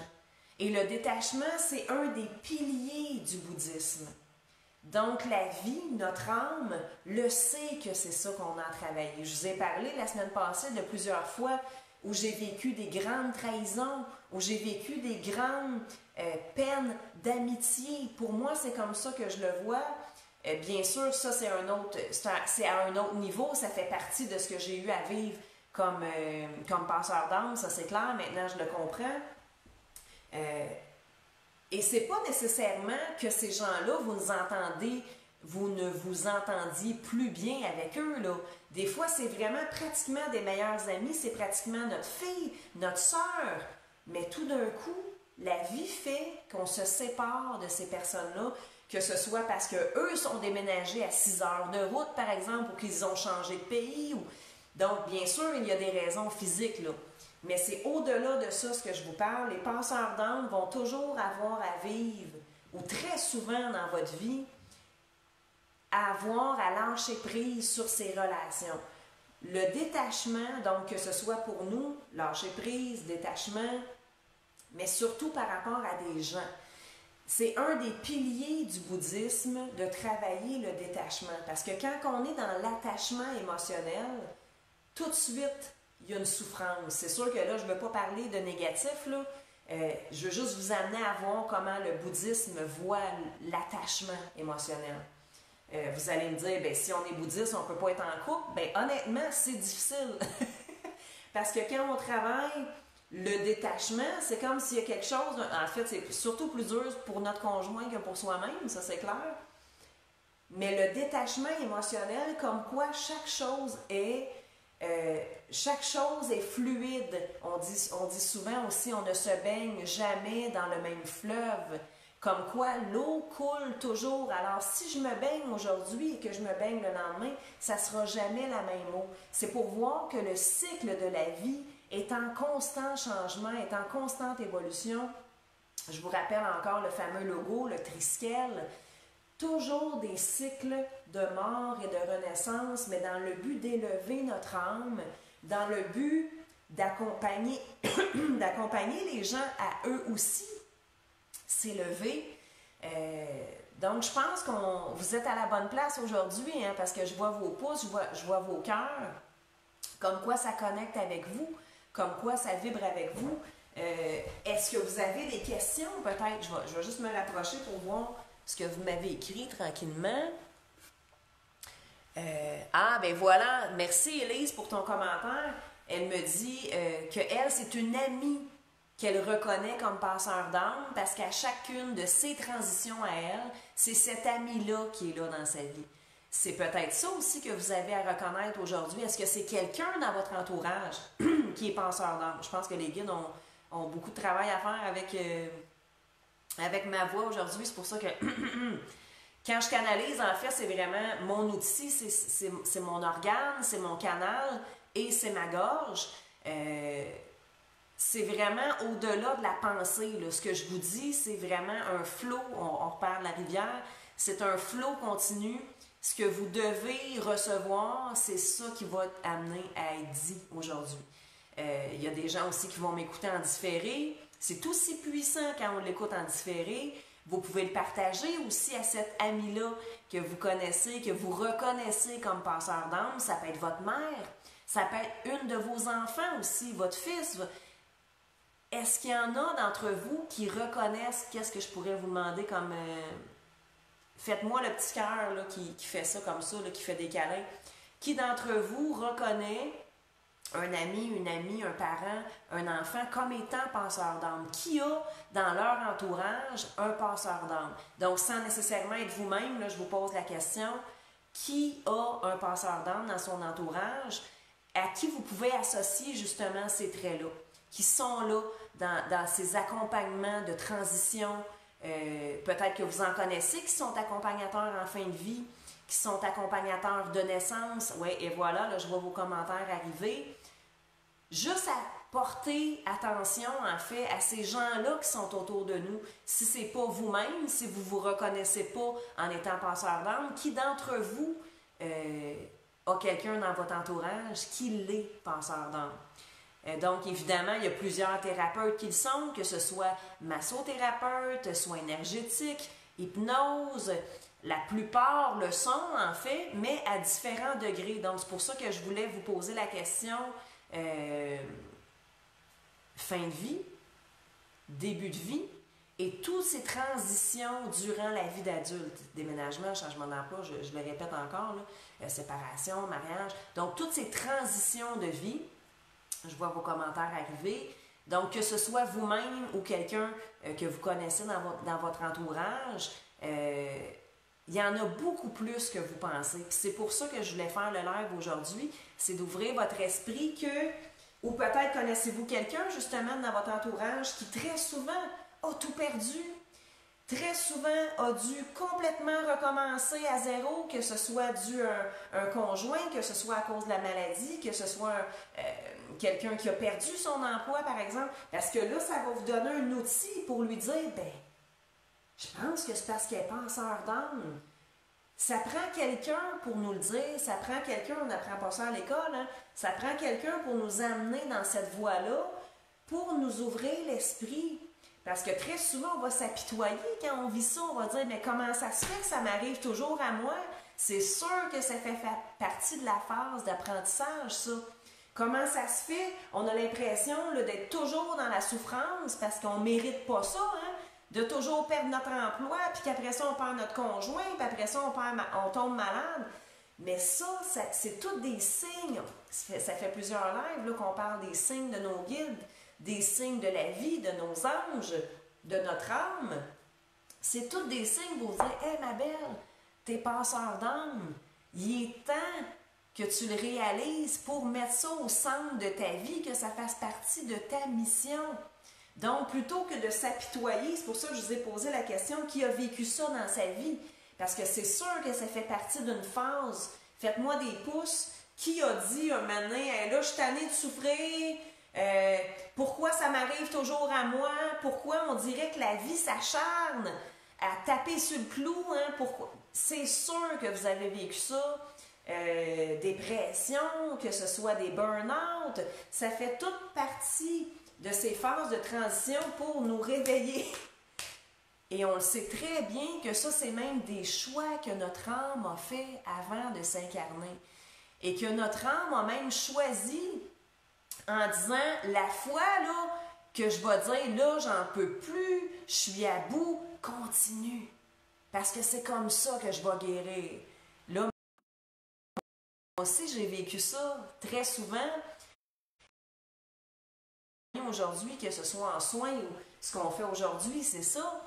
Et le détachement, c'est un des piliers du bouddhisme. Donc, la vie, notre âme, le sait que c'est ça qu'on a à travailler. Je vous ai parlé la semaine passée de plusieurs fois où j'ai vécu des grandes trahisons, où j'ai vécu des grandes peines d'amitié. Pour moi, c'est comme ça que je le vois. Bien sûr, ça, c'est à un autre niveau. Ça fait partie de ce que j'ai eu à vivre comme passeur d'âme. Ça, c'est clair. Maintenant, je le comprends. Et c'est pas nécessairement que ces gens-là, vous ne vous entendiez plus bien avec eux, là. Des fois, c'est vraiment pratiquement des meilleurs amis, c'est pratiquement notre fille, notre sœur. Mais tout d'un coup, la vie fait qu'on se sépare de ces personnes-là, que ce soit parce qu'eux sont déménagés à 6 heures de route, par exemple, ou qu'ils ont changé de pays. Donc, bien sûr, il y a des raisons physiques, là. Mais c'est au-delà de ça ce que je vous parle. Les passeurs d'âme vont toujours avoir à vivre, ou très souvent dans votre vie, à avoir à lâcher prise sur ces relations. Le détachement, donc que ce soit pour nous, lâcher prise, détachement, mais surtout par rapport à des gens. C'est un des piliers du bouddhisme de travailler le détachement. Parce que quand on est dans l'attachement émotionnel, tout de suite, il y a une souffrance. C'est sûr que là, je ne veux pas parler de négatif, là. Je veux juste vous amener à voir comment le bouddhisme voit l'attachement émotionnel. Vous allez me dire, si on est bouddhiste, on ne peut pas être en couple. Honnêtement, c'est difficile. Parce que quand on travaille le détachement, c'est comme s'il y a quelque chose... En fait, c'est surtout plus dur pour notre conjoint que pour soi-même, ça c'est clair. Mais le détachement émotionnel, comme quoi chaque chose est fluide. On dit souvent aussi, on ne se baigne jamais dans le même fleuve. Comme quoi l'eau coule toujours. Alors, si je me baigne aujourd'hui et que je me baigne le lendemain, ça ne sera jamais la même eau. C'est pour voir que le cycle de la vie est en constant changement, est en constante évolution. Je vous rappelle encore le fameux logo, le triskel. Toujours des cycles de mort et de renaissance, mais dans le but d'élever notre âme, dans le but d'accompagner les gens à eux aussi s'élever. Donc, je pense que vous êtes à la bonne place aujourd'hui, hein, parce que je vois vos pouces, je vois vos cœurs, comme quoi ça connecte avec vous, comme quoi ça vibre avec vous. Est-ce que vous avez des questions, peut-être? Je vais juste me rapprocher pour voir ce que vous m'avez écrit tranquillement. Ben voilà, merci Élise pour ton commentaire. Elle me dit qu'elle, c'est une amie qu'elle reconnaît comme passeur d'âme parce qu'à chacune de ses transitions à elle, c'est cette amie-là qui est là dans sa vie. C'est peut-être ça aussi que vous avez à reconnaître aujourd'hui. Est-ce que c'est quelqu'un dans votre entourage qui est passeur d'âme? Je pense que les guides ont beaucoup de travail à faire avec ma voix aujourd'hui. C'est pour ça que quand je canalise, en fait, c'est vraiment mon outil, c'est mon organe, c'est mon canal et c'est ma gorge. C'est vraiment au-delà de la pensée, là. Ce que je vous dis, c'est vraiment un flot. On repart de la rivière. C'est un flot continu. Ce que vous devez recevoir, c'est ça qui va amener à être dit aujourd'hui. Il y a des gens aussi qui vont m'écouter en différé. C'est aussi puissant quand on l'écoute en différé. Vous pouvez le partager aussi à cette amie-là que vous connaissez, que vous reconnaissez comme passeur d'âme. Ça peut être votre mère. Ça peut être une de vos enfants aussi, votre fils. Est-ce qu'il y en a d'entre vous qui reconnaissent, qu'est-ce que je pourrais vous demander comme... faites-moi le petit cœur là, qui fait ça comme ça, là, qui fait des câlins. Qui d'entre vous reconnaît un ami, une amie, un parent, un enfant comme étant passeur d'âme? Qui a dans leur entourage un passeur d'âme? Donc, sans nécessairement être vous-même, là, je vous pose la question, qui a un passeur d'âme dans son entourage? À qui vous pouvez associer justement ces traits-là? Qui sont là dans ces accompagnements de transition? Peut-être que vous en connaissez qui sont accompagnateurs en fin de vie, qui sont accompagnateurs de naissance. Oui, et voilà, là, je vois vos commentaires arriver. Juste à porter attention, en fait, à ces gens-là qui sont autour de nous. Si ce n'est pas vous-même, si vous ne vous reconnaissez pas en étant passeur d'âme, qui d'entre vous a quelqu'un dans votre entourage qui l'est passeur d'âme? Donc, évidemment, il y a plusieurs thérapeutes qui le sont, que ce soit massothérapeute, soins énergétiques, hypnose. La plupart le sont, en fait, mais à différents degrés. Donc, c'est pour ça que je voulais vous poser la question fin de vie, début de vie, et toutes ces transitions durant la vie d'adulte. Déménagement, changement d'emploi, je le répète encore, là, séparation, mariage. Donc, toutes ces transitions de vie, je vois vos commentaires arriver. Donc, que ce soit vous-même ou quelqu'un que vous connaissez dans votre entourage, il y en a beaucoup plus que vous pensez. Puis c'est pour ça que je voulais faire le live aujourd'hui, c'est d'ouvrir votre esprit ou peut-être connaissez-vous quelqu'un justement dans votre entourage qui très souvent a tout perdu, très souvent a dû complètement recommencer à zéro, que ce soit dû à un conjoint, que ce soit à cause de la maladie, que ce soit quelqu'un qui a perdu son emploi, par exemple, parce que là, ça va vous donner un outil pour lui dire, ben, je pense que c'est parce qu'elle est penseur d'âme. Ça prend quelqu'un pour nous le dire, ça prend quelqu'un, on n'apprend pas ça à l'école, hein? Ça prend quelqu'un pour nous amener dans cette voie-là, pour nous ouvrir l'esprit. Parce que très souvent, on va s'apitoyer quand on vit ça, on va dire, mais comment ça se fait que ça m'arrive toujours à moi? C'est sûr que ça fait partie de la phase d'apprentissage, ça. Comment ça se fait? On a l'impression d'être toujours dans la souffrance parce qu'on ne mérite pas ça, hein? De toujours perdre notre emploi, puis qu'après ça, on perd notre conjoint, puis après ça, on tombe malade. Mais ça c'est tous des signes. Ça fait plusieurs lives qu'on parle des signes de nos guides, des signes de la vie, de nos anges, de notre âme. C'est tous des signes pour vous dire, « Hey, ma belle, t'es passeur d'âme. Il est temps que tu le réalises pour mettre ça au centre de ta vie, que ça fasse partie de ta mission. » Donc, plutôt que de s'apitoyer, c'est pour ça que je vous ai posé la question, qui a vécu ça dans sa vie? Parce que c'est sûr que ça fait partie d'une phase. Faites-moi des pouces. Qui a dit un moment donné, hey, là, je suis tannée de souffrir, pourquoi ça m'arrive toujours à moi? Pourquoi on dirait que la vie s'acharne à taper sur le clou? Hein? Pourquoi? C'est sûr que vous avez vécu ça. Dépression, que ce soit des burn-out, ça fait toute partie de ces phases de transition pour nous réveiller. Et on le sait très bien que ça, c'est même des choix que notre âme a fait avant de s'incarner. Et que notre âme a même choisi en disant, la foi là, que je vais dire, là, j'en peux plus, je suis à bout, continue. Parce que c'est comme ça que je vais guérir. Là, moi aussi, j'ai vécu ça très souvent. Aujourd'hui, que ce soit en soins ou ce qu'on fait aujourd'hui, c'est ça.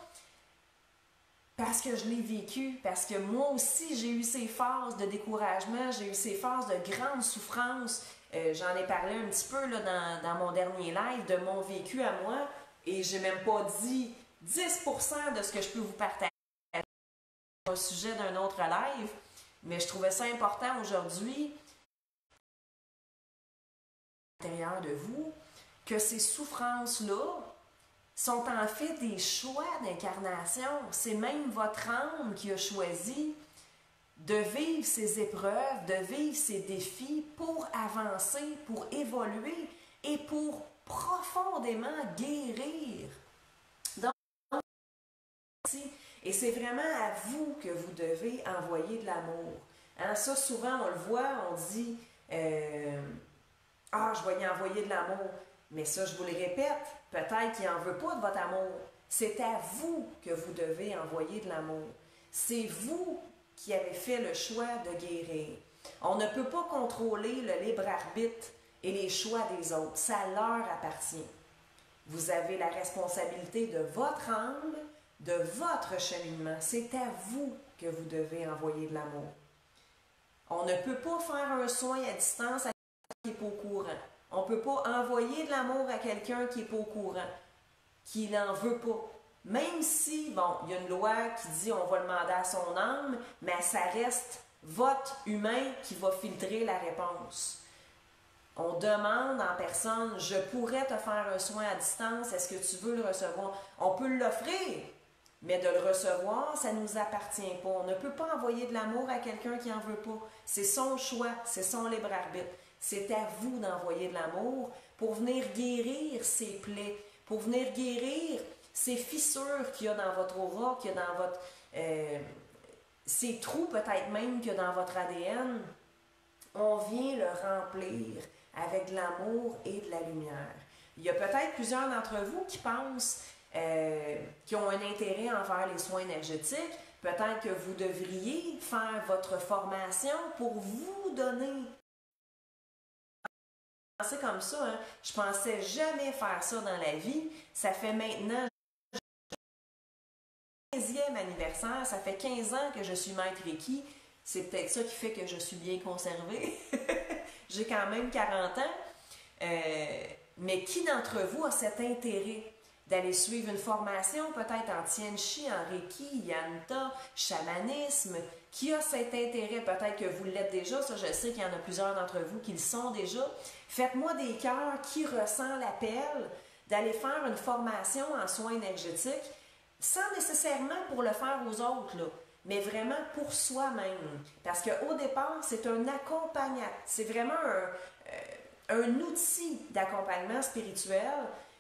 Parce que je l'ai vécu, parce que moi aussi, j'ai eu ces phases de découragement, j'ai eu ces phases de grande souffrance. J'en ai parlé un petit peu là, dans mon dernier live de mon vécu à moi, et j'ai même pas dit 10% de ce que je peux vous partager au sujet d'un autre live, mais je trouvais ça important aujourd'hui, à l'intérieur de vous, que ces souffrances-là sont en fait des choix d'incarnation. C'est même votre âme qui a choisi de vivre ces épreuves, de vivre ces défis pour avancer, pour évoluer et pour profondément guérir. Donc, et c'est vraiment à vous que vous devez envoyer de l'amour. Hein, ça, souvent, on le voit, on dit ah, je vais y envoyer de l'amour. Mais ça, je vous le répète, peut-être qu'il n'en veut pas de votre amour. C'est à vous que vous devez envoyer de l'amour. C'est vous qui avez fait le choix de guérir. On ne peut pas contrôler le libre arbitre et les choix des autres. Ça leur appartient. Vous avez la responsabilité de votre âme, de votre cheminement. C'est à vous que vous devez envoyer de l'amour. On ne peut pas faire un soin à distance à quelqu'un qui n'est pas au courant. On ne peut pas envoyer de l'amour à quelqu'un qui n'est pas au courant, qui n'en veut pas. Même si, bon, il y a une loi qui dit on va demander à son âme, mais ça reste votre humain qui va filtrer la réponse. On demande en personne, je pourrais te faire un soin à distance, est-ce que tu veux le recevoir? On peut l'offrir, mais de le recevoir, ça ne nous appartient pas. On ne peut pas envoyer de l'amour à quelqu'un qui n'en veut pas. C'est son choix, c'est son libre arbitre. C'est à vous d'envoyer de l'amour pour venir guérir ces plaies, pour venir guérir ces fissures qu'il y a dans votre aura, qu'il y a dans votre... ces trous peut-être même qu'il y a dans votre ADN. On vient le remplir avec de l'amour et de la lumière. Il y a peut-être plusieurs d'entre vous qui pensent, qui ont un intérêt envers les soins énergétiques. Peut-être que vous devriez faire votre formation pour vous donner. Je pensais comme ça, hein? Je pensais jamais faire ça dans la vie. Ça fait maintenant 15e anniversaire, ça fait 15 ans que je suis maître Reiki. C'est peut-être ça qui fait que je suis bien conservée. J'ai quand même 40 ans. Mais qui d'entre vous a cet intérêt d'aller suivre une formation, peut-être en Tien Chi, en Reiki, Yanta, chamanisme? Qui a cet intérêt? Peut-être que vous l'êtes déjà, ça je sais qu'il y en a plusieurs d'entre vous qui le sont déjà. Faites-moi des cœurs qui ressent l'appel d'aller faire une formation en soins énergétiques, sans nécessairement pour le faire aux autres, là, mais vraiment pour soi-même. Parce qu'au départ, c'est un accompagnant. C'est vraiment un outil d'accompagnement spirituel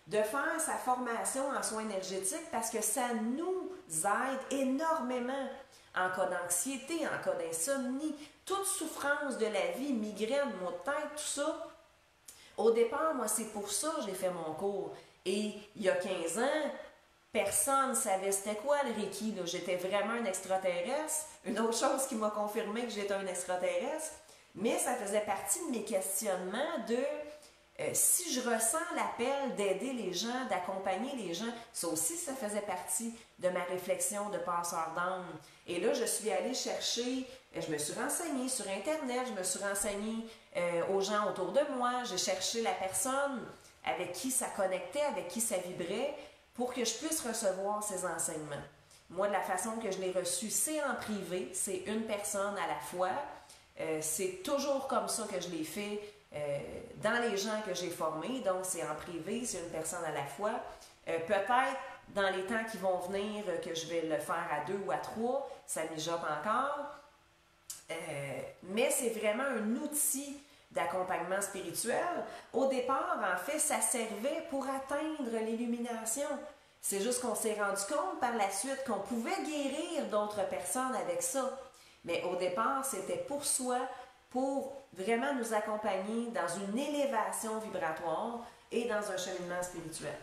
de faire sa formation en soins énergétiques parce que ça nous aide énormément en cas d'anxiété, en cas d'insomnie, toute souffrance de la vie, migraine, maux de tête, tout ça. Au départ, moi, c'est pour ça que j'ai fait mon cours. Et il y a 15 ans, personne ne savait c'était quoi le Reiki. J'étais vraiment un extraterrestre. Une autre chose qui m'a confirmé que j'étais un extraterrestre. Mais ça faisait partie de mes questionnements de si je ressens l'appel d'aider les gens, d'accompagner les gens. Ça aussi, ça faisait partie de ma réflexion de passeur d'âme. Et là, je suis allée chercher, je me suis renseignée sur Internet, je me suis renseignée aux gens autour de moi. J'ai cherché la personne avec qui ça connectait, avec qui ça vibrait, pour que je puisse recevoir ces enseignements. Moi, de la façon que je l'ai reçu, c'est en privé, c'est une personne à la fois. C'est toujours comme ça que je l'ai fait dans les gens que j'ai formés, donc c'est en privé, c'est une personne à la fois. Peut-être dans les temps qui vont venir que je vais le faire à 2 ou à 3, ça mijote encore. Mais c'est vraiment un outil d'accompagnement spirituel. Au départ, en fait, ça servait pour atteindre l'illumination. C'est juste qu'on s'est rendu compte par la suite qu'on pouvait guérir d'autres personnes avec ça. Mais au départ, c'était pour soi, pour vraiment nous accompagner dans une élévation vibratoire et dans un cheminement spirituel.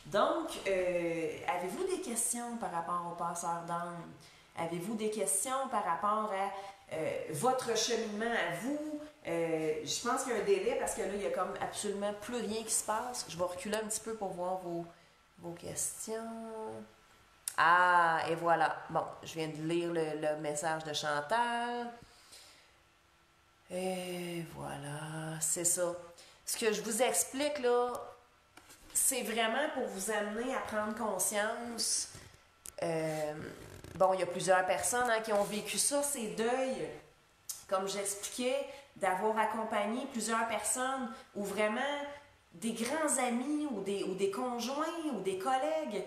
Donc, avez-vous des questions par rapport au passeur d'âme? Avez-vous des questions par rapport à votre cheminement à vous? Je pense qu'il y a un délai parce que là, il n'y a comme absolument plus rien qui se passe. Je vais reculer un petit peu pour voir vos questions. Ah, et voilà. Bon, je viens de lire le message de Chantal. Et voilà, c'est ça. Ce que je vous explique là, c'est vraiment pour vous amener à prendre conscience. Bon, il y a plusieurs personnes qui ont vécu ça, ces deuils, comme j'expliquais, d'avoir accompagné plusieurs personnes ou vraiment des grands amis ou des conjoints ou des collègues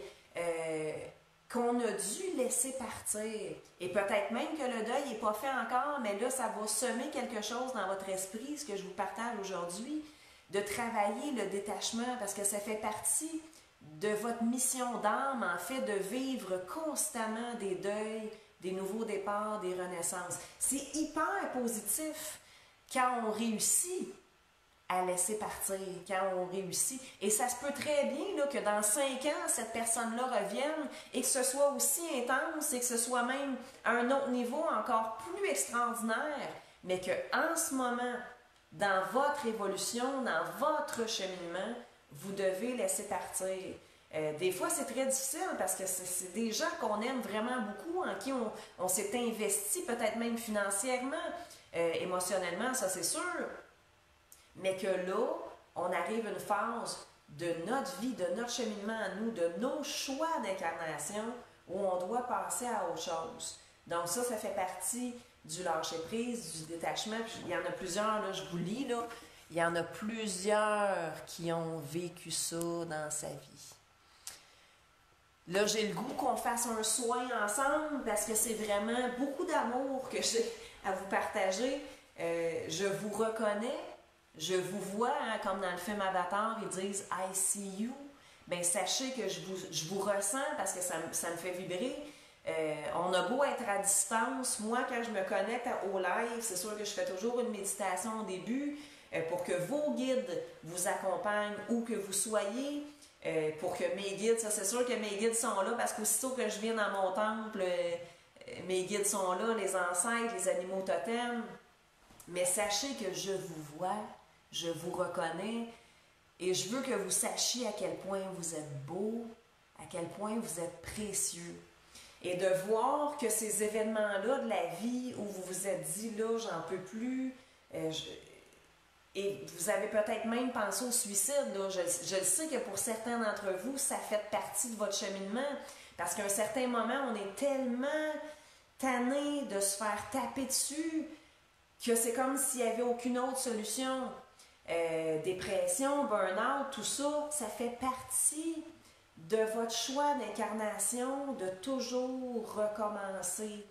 qu'on a dû laisser partir. Et peut-être même que le deuil n'est pas fait encore, mais là, ça va semer quelque chose dans votre esprit, ce que je vous partage aujourd'hui, de travailler le détachement, parce que ça fait partie de votre mission d'âme, en fait, de vivre constamment des deuils, des nouveaux départs, des renaissances. C'est hyper positif quand on réussit à laisser partir, quand on réussit. Et ça se peut très bien là, que dans 5 ans, cette personne-là revienne et que ce soit aussi intense et que ce soit même à un autre niveau encore plus extraordinaire. mais qu'en ce moment, dans votre évolution, dans votre cheminement, vous devez laisser partir. Des fois, c'est très difficile parce que c'est des gens qu'on aime vraiment beaucoup, en qui on s'est investi, peut-être même financièrement, émotionnellement, ça c'est sûr. Mais que là, on arrive à une phase de notre vie, de notre cheminement à nous, de nos choix d'incarnation, où on doit passer à autre chose. Donc ça fait partie du lâcher-prise, du détachement. Puis il y en a plusieurs, là, je vous lis, là. Il y en a plusieurs qui ont vécu ça dans sa vie. Là, j'ai le goût qu'on fasse un soin ensemble parce que c'est vraiment beaucoup d'amour que j'ai à vous partager. Je vous reconnais, je vous vois, hein, comme dans le film Avatar, ils disent « I see you ». Bien, sachez que je vous ressens parce que ça me fait vibrer. On a beau être à distance, moi, quand je me connecte au live, c'est sûr que je fais toujours une méditation au début pour que vos guides vous accompagnent où que vous soyez. Pour que mes guides, ça c'est sûr que mes guides sont là parce qu'aussitôt que je viens dans mon temple, mes guides sont là, les ancêtres, les animaux totems. Mais sachez que je vous vois, je vous reconnais et je veux que vous sachiez à quel point vous êtes beau, à quel point vous êtes précieux. Et de voir que ces événements-là de la vie où vous vous êtes dit, là, j'en peux plus, et vous avez peut-être même pensé au suicide. Là. Je le sais que pour certains d'entre vous, ça fait partie de votre cheminement. Parce qu'à un certain moment, on est tellement tanné de se faire taper dessus que c'est comme s'il n'y avait aucune autre solution. Dépression, burn-out, tout ça, ça fait partie de votre choix d'incarnation, de toujours recommencer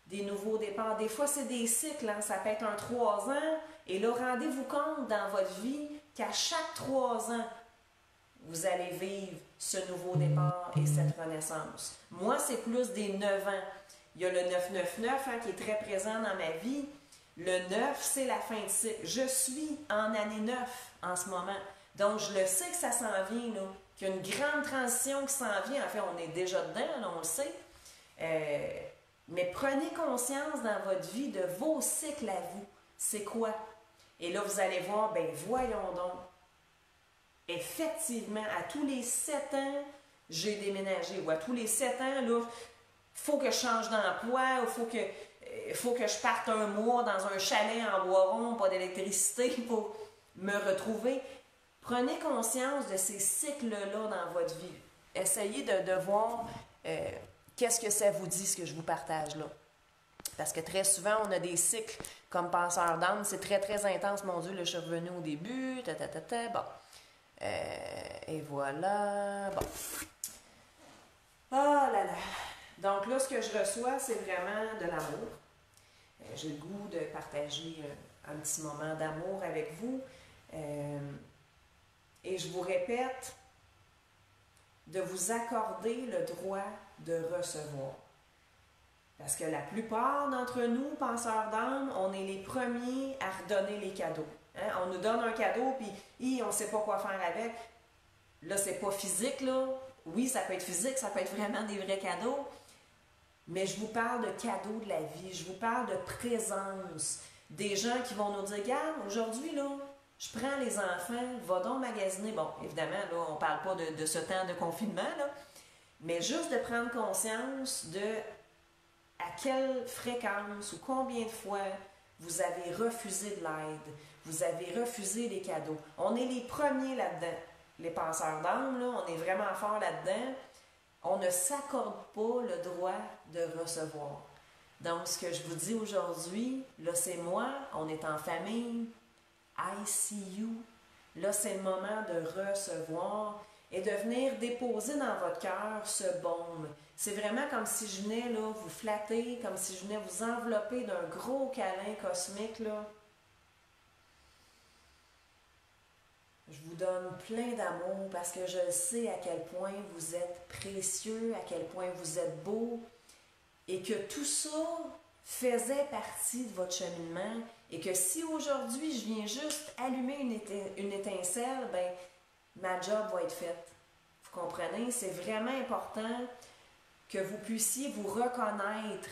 des nouveaux départs. Des fois, c'est des cycles, hein? Ça peut être un 3 ans. Et là, rendez-vous compte dans votre vie qu'à chaque 3 ans, vous allez vivre ce nouveau départ et cette renaissance. Moi, c'est plus des 9 ans. Il y a le 999 hein, qui est très présent dans ma vie. Le 9, c'est la fin de cycle. Je suis en année 9 en ce moment. Donc, je le sais que ça s'en vient, là. Qu'il y a une grande transition qui s'en vient. En fait, on est déjà dedans, là, on le sait. Mais prenez conscience dans votre vie de vos cycles à vous. C'est quoi? Et là, vous allez voir, ben voyons donc. Effectivement, à tous les 7 ans, j'ai déménagé. Ou à tous les 7 ans, là, il faut que je change d'emploi, il faut que je parte un mois dans un chalet en bois rond, pas d'électricité pour me retrouver. Prenez conscience de ces cycles-là dans votre vie. Essayez de voir qu'est-ce que ça vous dit, ce que je vous partage là. Parce que très souvent, on a des cycles comme penseur d'âme. C'est très, très intense. Mon Dieu, là, je suis revenue au début. Bon. Et voilà. Bon. Oh là là. Donc là, ce que je reçois, c'est vraiment de l'amour. J'ai le goût de partager un petit moment d'amour avec vous. Et je vous répète, de vous accorder le droit de recevoir. Parce que la plupart d'entre nous, penseurs d'âme, on est les premiers à redonner les cadeaux. Hein? On nous donne un cadeau, puis on ne sait pas quoi faire avec. Là, c'est pas physique, là. Oui, ça peut être physique, ça peut être vraiment des vrais cadeaux. Mais je vous parle de cadeaux de la vie. Je vous parle de présence. Des gens qui vont nous dire, regarde, aujourd'hui, là, je prends les enfants, va donc magasiner. Bon, évidemment, là, on ne parle pas de ce temps de confinement, là. Mais juste de prendre conscience de à quelle fréquence ou combien de fois vous avez refusé de l'aide, vous avez refusé des cadeaux. On est les premiers là-dedans. Les penseurs d'âme, là, on est vraiment fort là-dedans. On ne s'accorde pas le droit de recevoir. Donc, ce que je vous dis aujourd'hui, là, c'est moi, on est en famille, I see you. Là, c'est le moment de recevoir et de venir déposer dans votre cœur ce baume. C'est vraiment comme si je venais là, vous flatter, comme si je venais vous envelopper d'un gros câlin cosmique, là. Je vous donne plein d'amour parce que je sais à quel point vous êtes précieux, à quel point vous êtes beau et que tout ça faisait partie de votre cheminement et que si aujourd'hui je viens juste allumer une étincelle, ben ma job va être faite. Vous comprenez? C'est vraiment important que vous puissiez vous reconnaître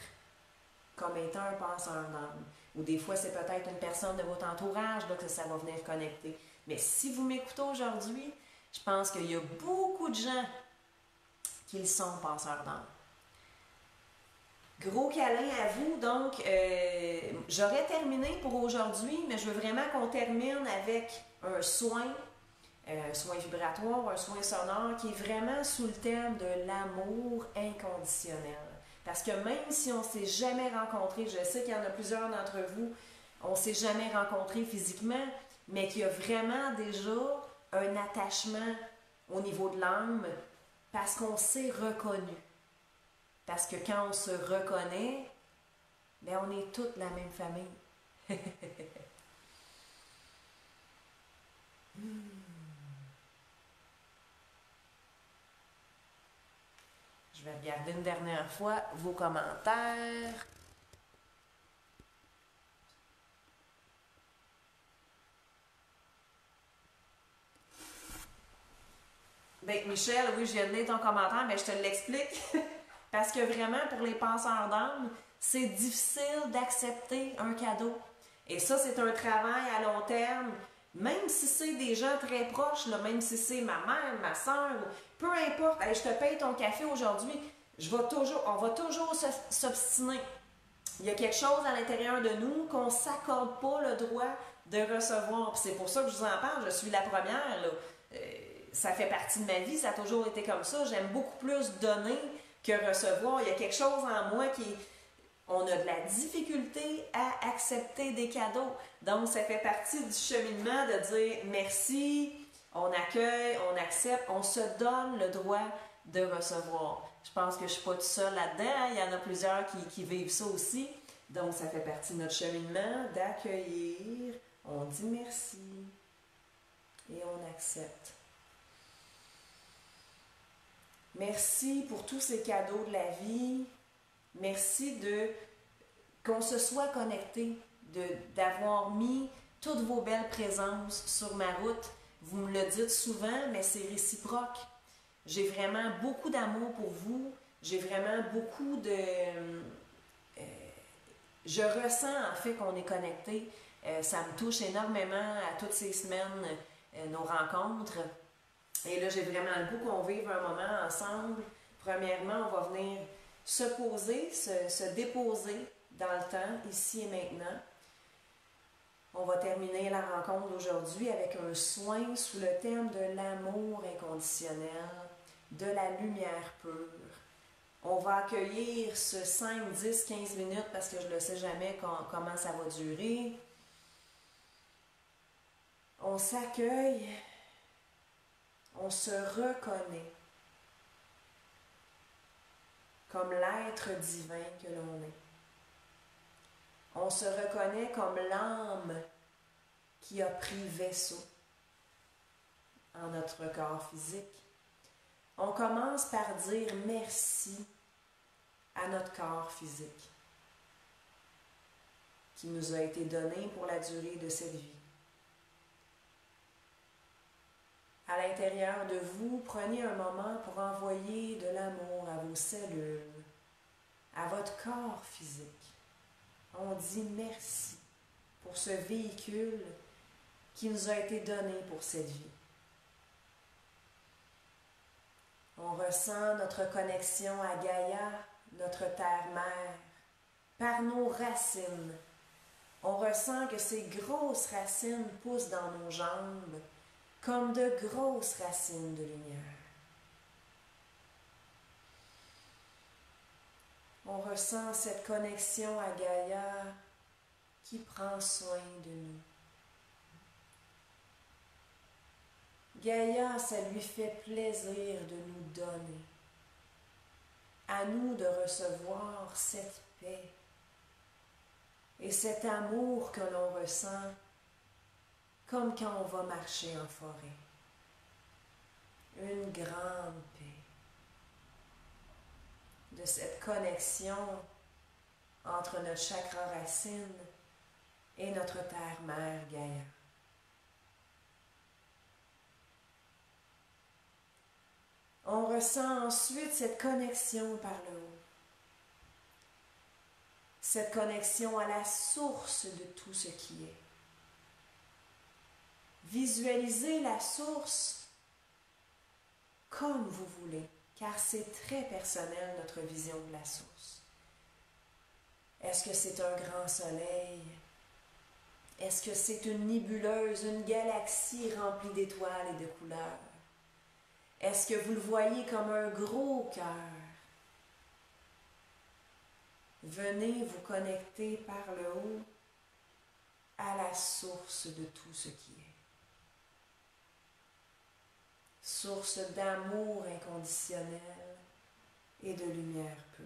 comme étant un passeur d'âme. Ou des fois, c'est peut-être une personne de votre entourage là, que ça va venir connecter. Mais si vous m'écoutez aujourd'hui, je pense qu'il y a beaucoup de gens qui le sont passeurs d'âme. Gros câlin à vous. Donc, j'aurais terminé pour aujourd'hui, mais je veux vraiment qu'on termine avec un soin vibratoire, un soin sonore qui est vraiment sous le thème de l'amour inconditionnel. Parce que même si on ne s'est jamais rencontrés, je sais qu'il y en a plusieurs d'entre vous, on ne s'est jamais rencontrés physiquement, mais qu'il y a vraiment déjà un attachement au niveau de l'âme parce qu'on s'est reconnu. Parce que quand on se reconnaît, bien, on est toute la même famille. Je vais regarder une dernière fois vos commentaires. Bien, Michel, oui, je viens de lire ton commentaire, mais je te l'explique. Parce que vraiment, pour les passeurs d'âme, c'est difficile d'accepter un cadeau. Et ça, c'est un travail à long terme. Même si c'est des gens très proches, là, même si c'est ma mère, ma soeur, peu importe, hey, je te paye ton café aujourd'hui, on va toujours s'obstiner. Il y a quelque chose à l'intérieur de nous qu'on ne s'accorde pas le droit de recevoir. Puis c'est pour ça que je vous en parle, je suis la première. Là. Ça fait partie de ma vie, ça a toujours été comme ça. J'aime beaucoup plus donner que recevoir. Il y a quelque chose en moi qui est... On a de la difficulté à accepter des cadeaux. Donc, ça fait partie du cheminement de dire merci, on accueille, on accepte, on se donne le droit de recevoir. Je pense que je ne suis pas toute seule là-dedans. Il y en a plusieurs qui vivent ça aussi. Donc, ça fait partie de notre cheminement d'accueillir. On dit merci et on accepte. Merci pour tous ces cadeaux de la vie. Merci qu'on se soit connecté, d'avoir mis toutes vos belles présences sur ma route. Vous me le dites souvent, mais c'est réciproque. J'ai vraiment beaucoup d'amour pour vous. J'ai vraiment beaucoup de... je ressens en fait qu'on est connecté. Ça me touche énormément à toutes ces semaines, nos rencontres. Et là, j'ai vraiment le goût qu'on vive un moment ensemble. Premièrement, on va venir se poser, se déposer dans le temps, ici et maintenant. On va terminer la rencontre d'aujourd'hui avec un soin sous le thème de l'amour inconditionnel, de la lumière pure. On va accueillir ce 5, 10, 15 minutes parce que je ne sais jamais comment ça va durer. On s'accueille, on se reconnaît comme l'être divin que l'on est. On se reconnaît comme l'âme qui a pris vaisseau en notre corps physique. On commence par dire merci à notre corps physique qui nous a été donné pour la durée de cette vie. À l'intérieur de vous, prenez un moment pour envoyer de l'amour à vos cellules, à votre corps physique. On dit merci pour ce véhicule qui nous a été donné pour cette vie. On ressent notre connexion à Gaïa, notre terre-mère, par nos racines. On ressent que ces grosses racines poussent dans nos jambes comme de grosses racines de lumière. On ressent cette connexion à Gaïa qui prend soin de nous. Gaïa, ça lui fait plaisir de nous donner. À nous de recevoir cette paix et cet amour que l'on ressent comme quand on va marcher en forêt. Une grande paix. De cette connexion entre notre chakra racine et notre terre-mère Gaïa. On ressent ensuite cette connexion par le haut. cette connexion à la source de tout ce qui est. Visualisez la source comme vous voulez, car c'est très personnel notre vision de la source. Est-ce que c'est un grand soleil? Est-ce que c'est une nébuleuse, une galaxie remplie d'étoiles et de couleurs? Est-ce que vous le voyez comme un gros cœur? Venez vous connecter par le haut à la source de tout ce qui est. Source d'amour inconditionnel et de lumière pure.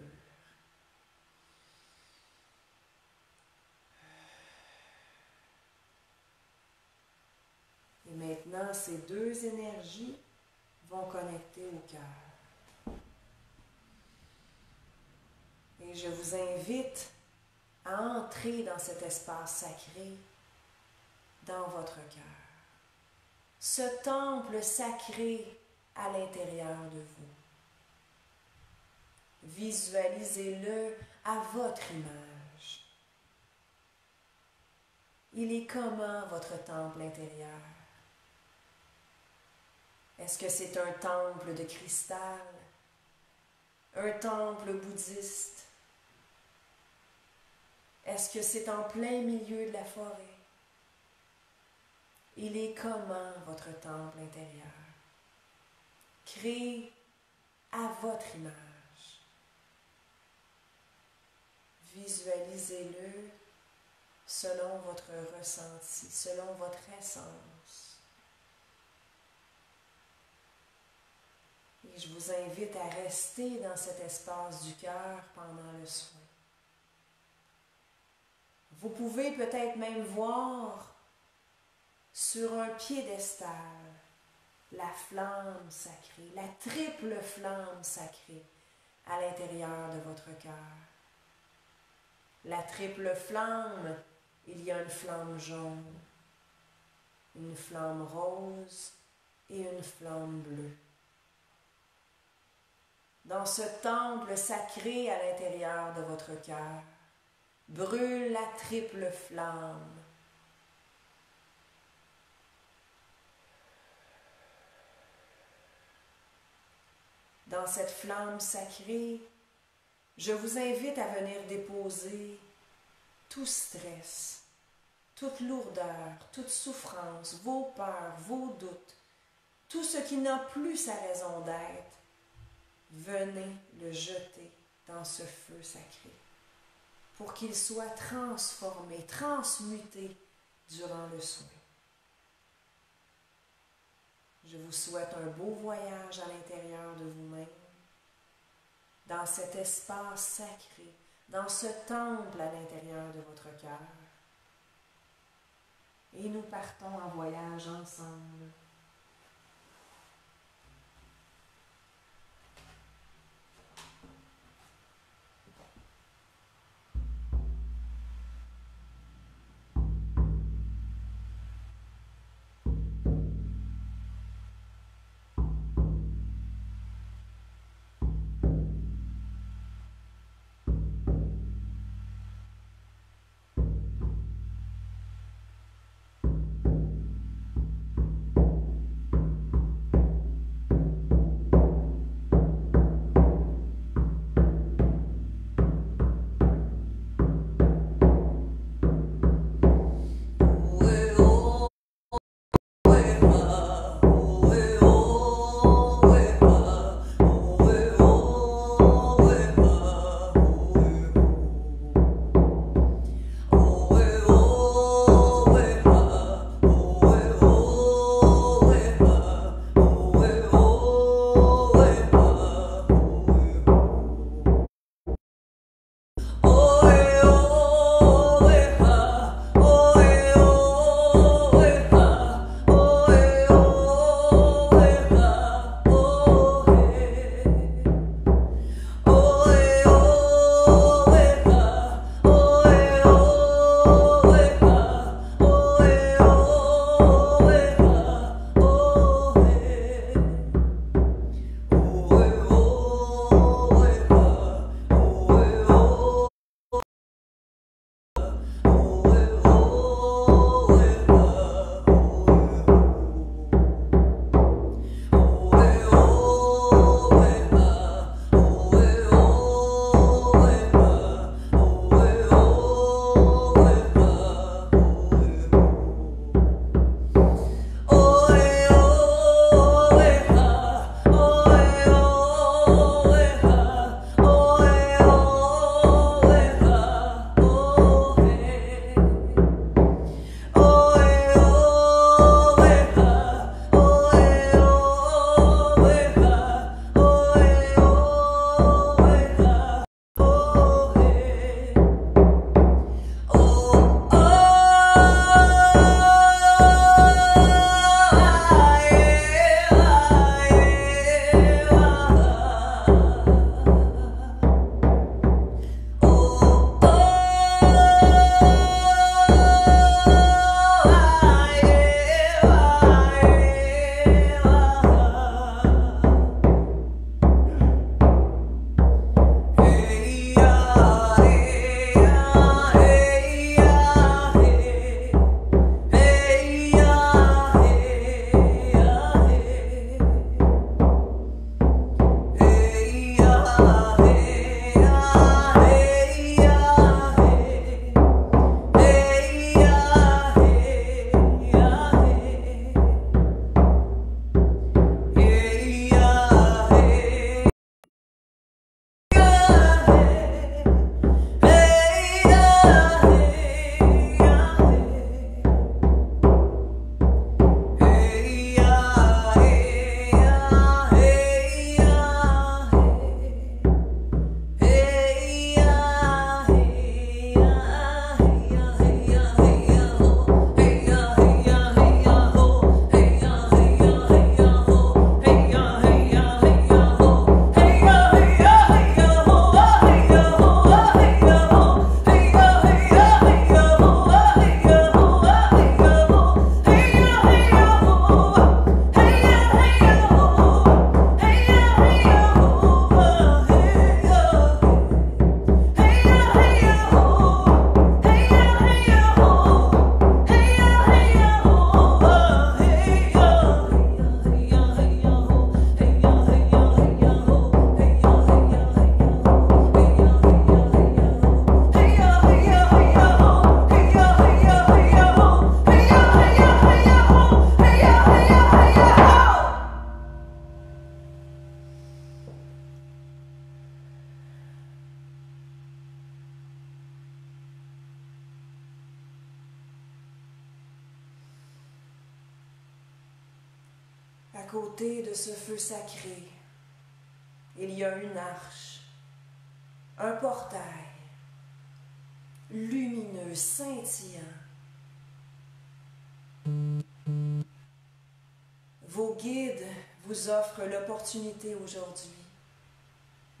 Et maintenant, ces deux énergies vont connecter au cœur. Et je vous invite à entrer dans cet espace sacré, dans votre cœur. Ce temple sacré à l'intérieur de vous. Visualisez-le à votre image. Il est comment votre temple intérieur? Est-ce que c'est un temple de cristal? Un temple bouddhiste? Est-ce que c'est en plein milieu de la forêt? Il est comment votre temple intérieur? Créé à votre image. Visualisez-le selon votre ressenti, selon votre essence. Et je vous invite à rester dans cet espace du cœur pendant le soin. Vous pouvez peut-être même voir sur un piédestal la flamme sacrée, la triple flamme sacrée à l'intérieur de votre cœur. La triple flamme, il y a une flamme jaune, une flamme rose et une flamme bleue. Dans ce temple sacré à l'intérieur de votre cœur, brûle la triple flamme. Dans cette flamme sacrée, je vous invite à venir déposer tout stress, toute lourdeur, toute souffrance, vos peurs, vos doutes, tout ce qui n'a plus sa raison d'être. Venez le jeter dans ce feu sacré pour qu'il soit transformé, transmuté durant le soin. Je vous souhaite un beau voyage à l'intérieur de vous-même, dans cet espace sacré, dans ce temple à l'intérieur de votre cœur. Et nous partons en voyage ensemble. côté de ce feu sacré, il y a une arche, un portail lumineux, scintillant. Vos guides vous offrent l'opportunité aujourd'hui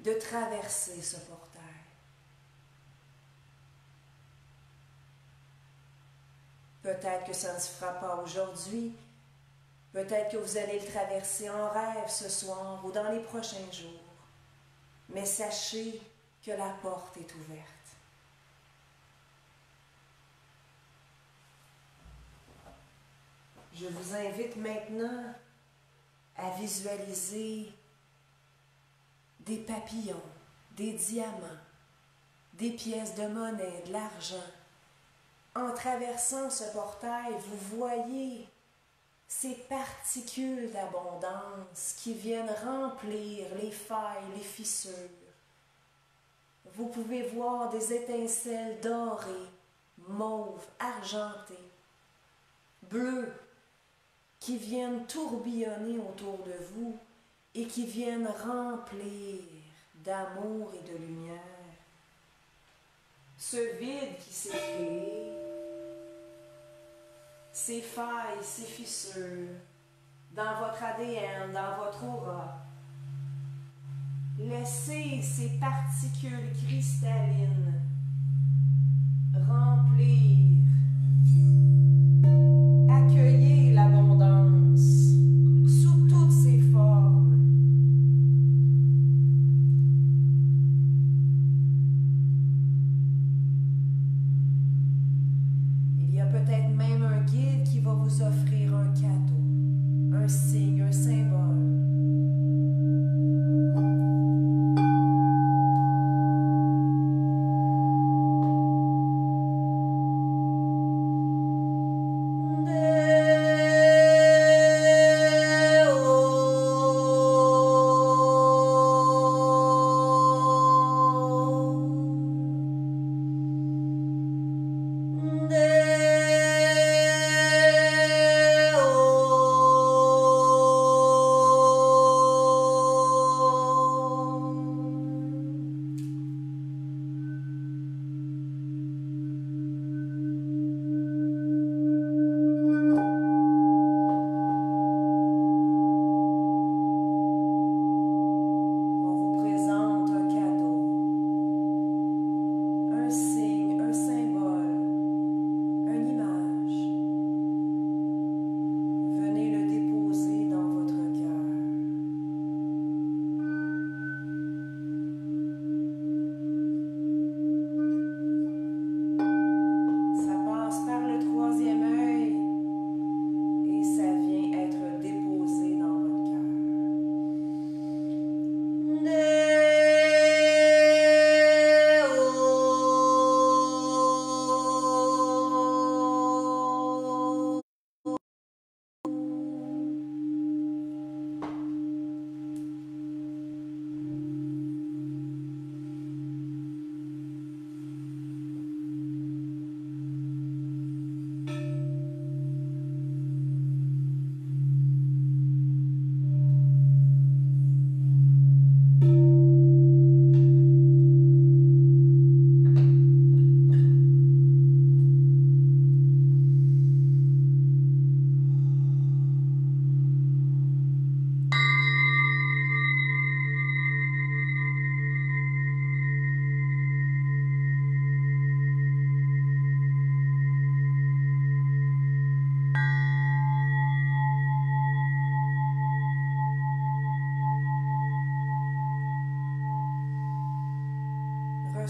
de traverser ce portail. Peut-être que ça ne se fera pas aujourd'hui, peut-être que vous allez le traverser en rêve ce soir ou dans les prochains jours, mais sachez que la porte est ouverte. Je vous invite maintenant à visualiser des papillons, des diamants, des pièces de monnaie, de l'argent. En traversant ce portail, vous voyez ces particules d'abondance qui viennent remplir les failles, les fissures. Vous pouvez voir des étincelles dorées, mauves, argentées, bleues, qui viennent tourbillonner autour de vous et qui viennent remplir d'amour et de lumière ce vide qui s'est créé, ces failles, ces fissures dans votre ADN, dans votre aura. Laissez ces particules cristallines remplir. Accueillez l'abondance sous toutes ses formes. Il y a peut-être même un guide qui va vous offrir un cadeau, un signe, un symbole.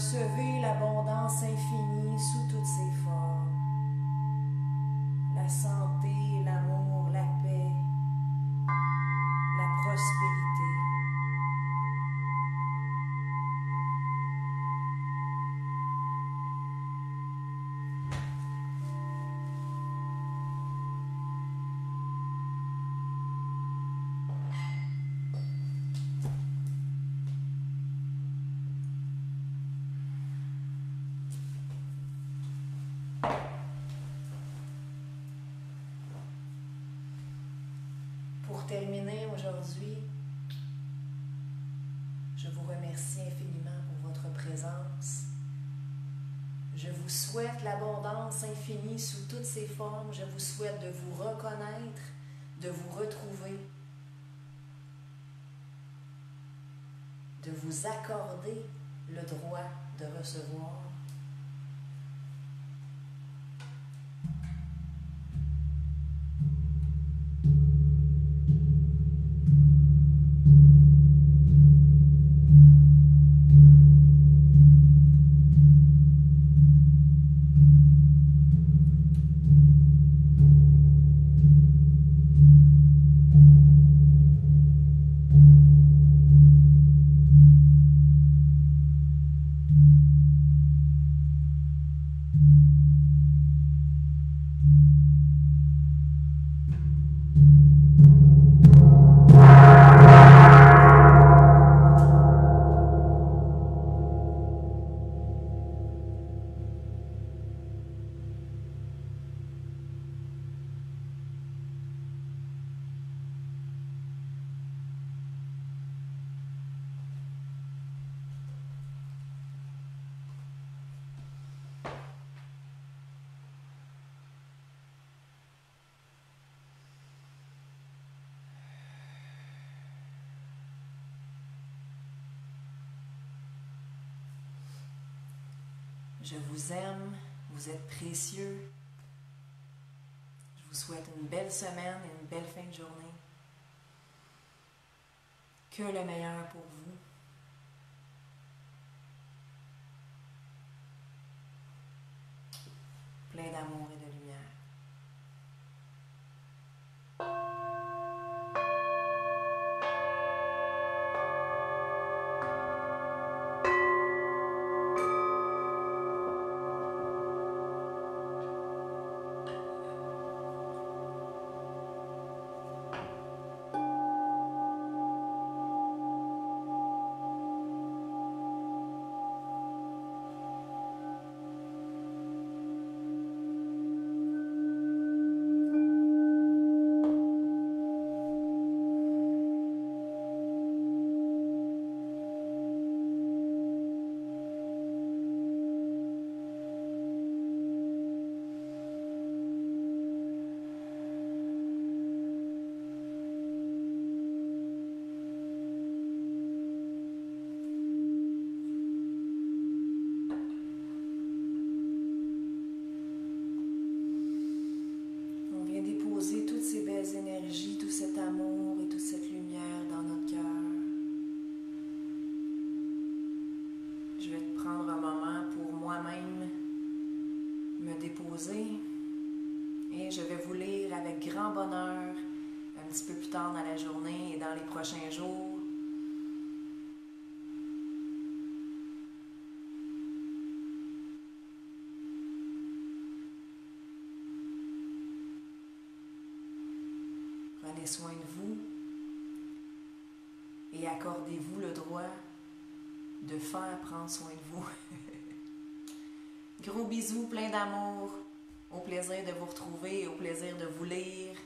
Recevez l'abondance infinie sous toutes ses formes. La santé, l'amour, la paix, la prospérité. aujourd'hui. Je vous remercie infiniment pour votre présence. Je vous souhaite l'abondance infinie sous toutes ses formes. Je vous souhaite de vous reconnaître, de vous retrouver, de vous accorder le droit de recevoir. Je vous aime, vous êtes précieux. Je vous souhaite une belle semaine et une belle fin de journée. Que le meilleur pour vous. Plein d'amour et de lumière. Déposer toutes ces belles énergies, tout cet amour et toute cette lumière dans notre cœur. Je vais prendre un moment pour moi-même me déposer et je vais vous lire avec grand bonheur un petit peu plus tard dans la journée et dans les prochains jours. Prenez soin de vous et accordez-vous le droit de faire prendre soin de vous. Gros bisous, plein d'amour, au plaisir de vous retrouver, au plaisir de vous lire.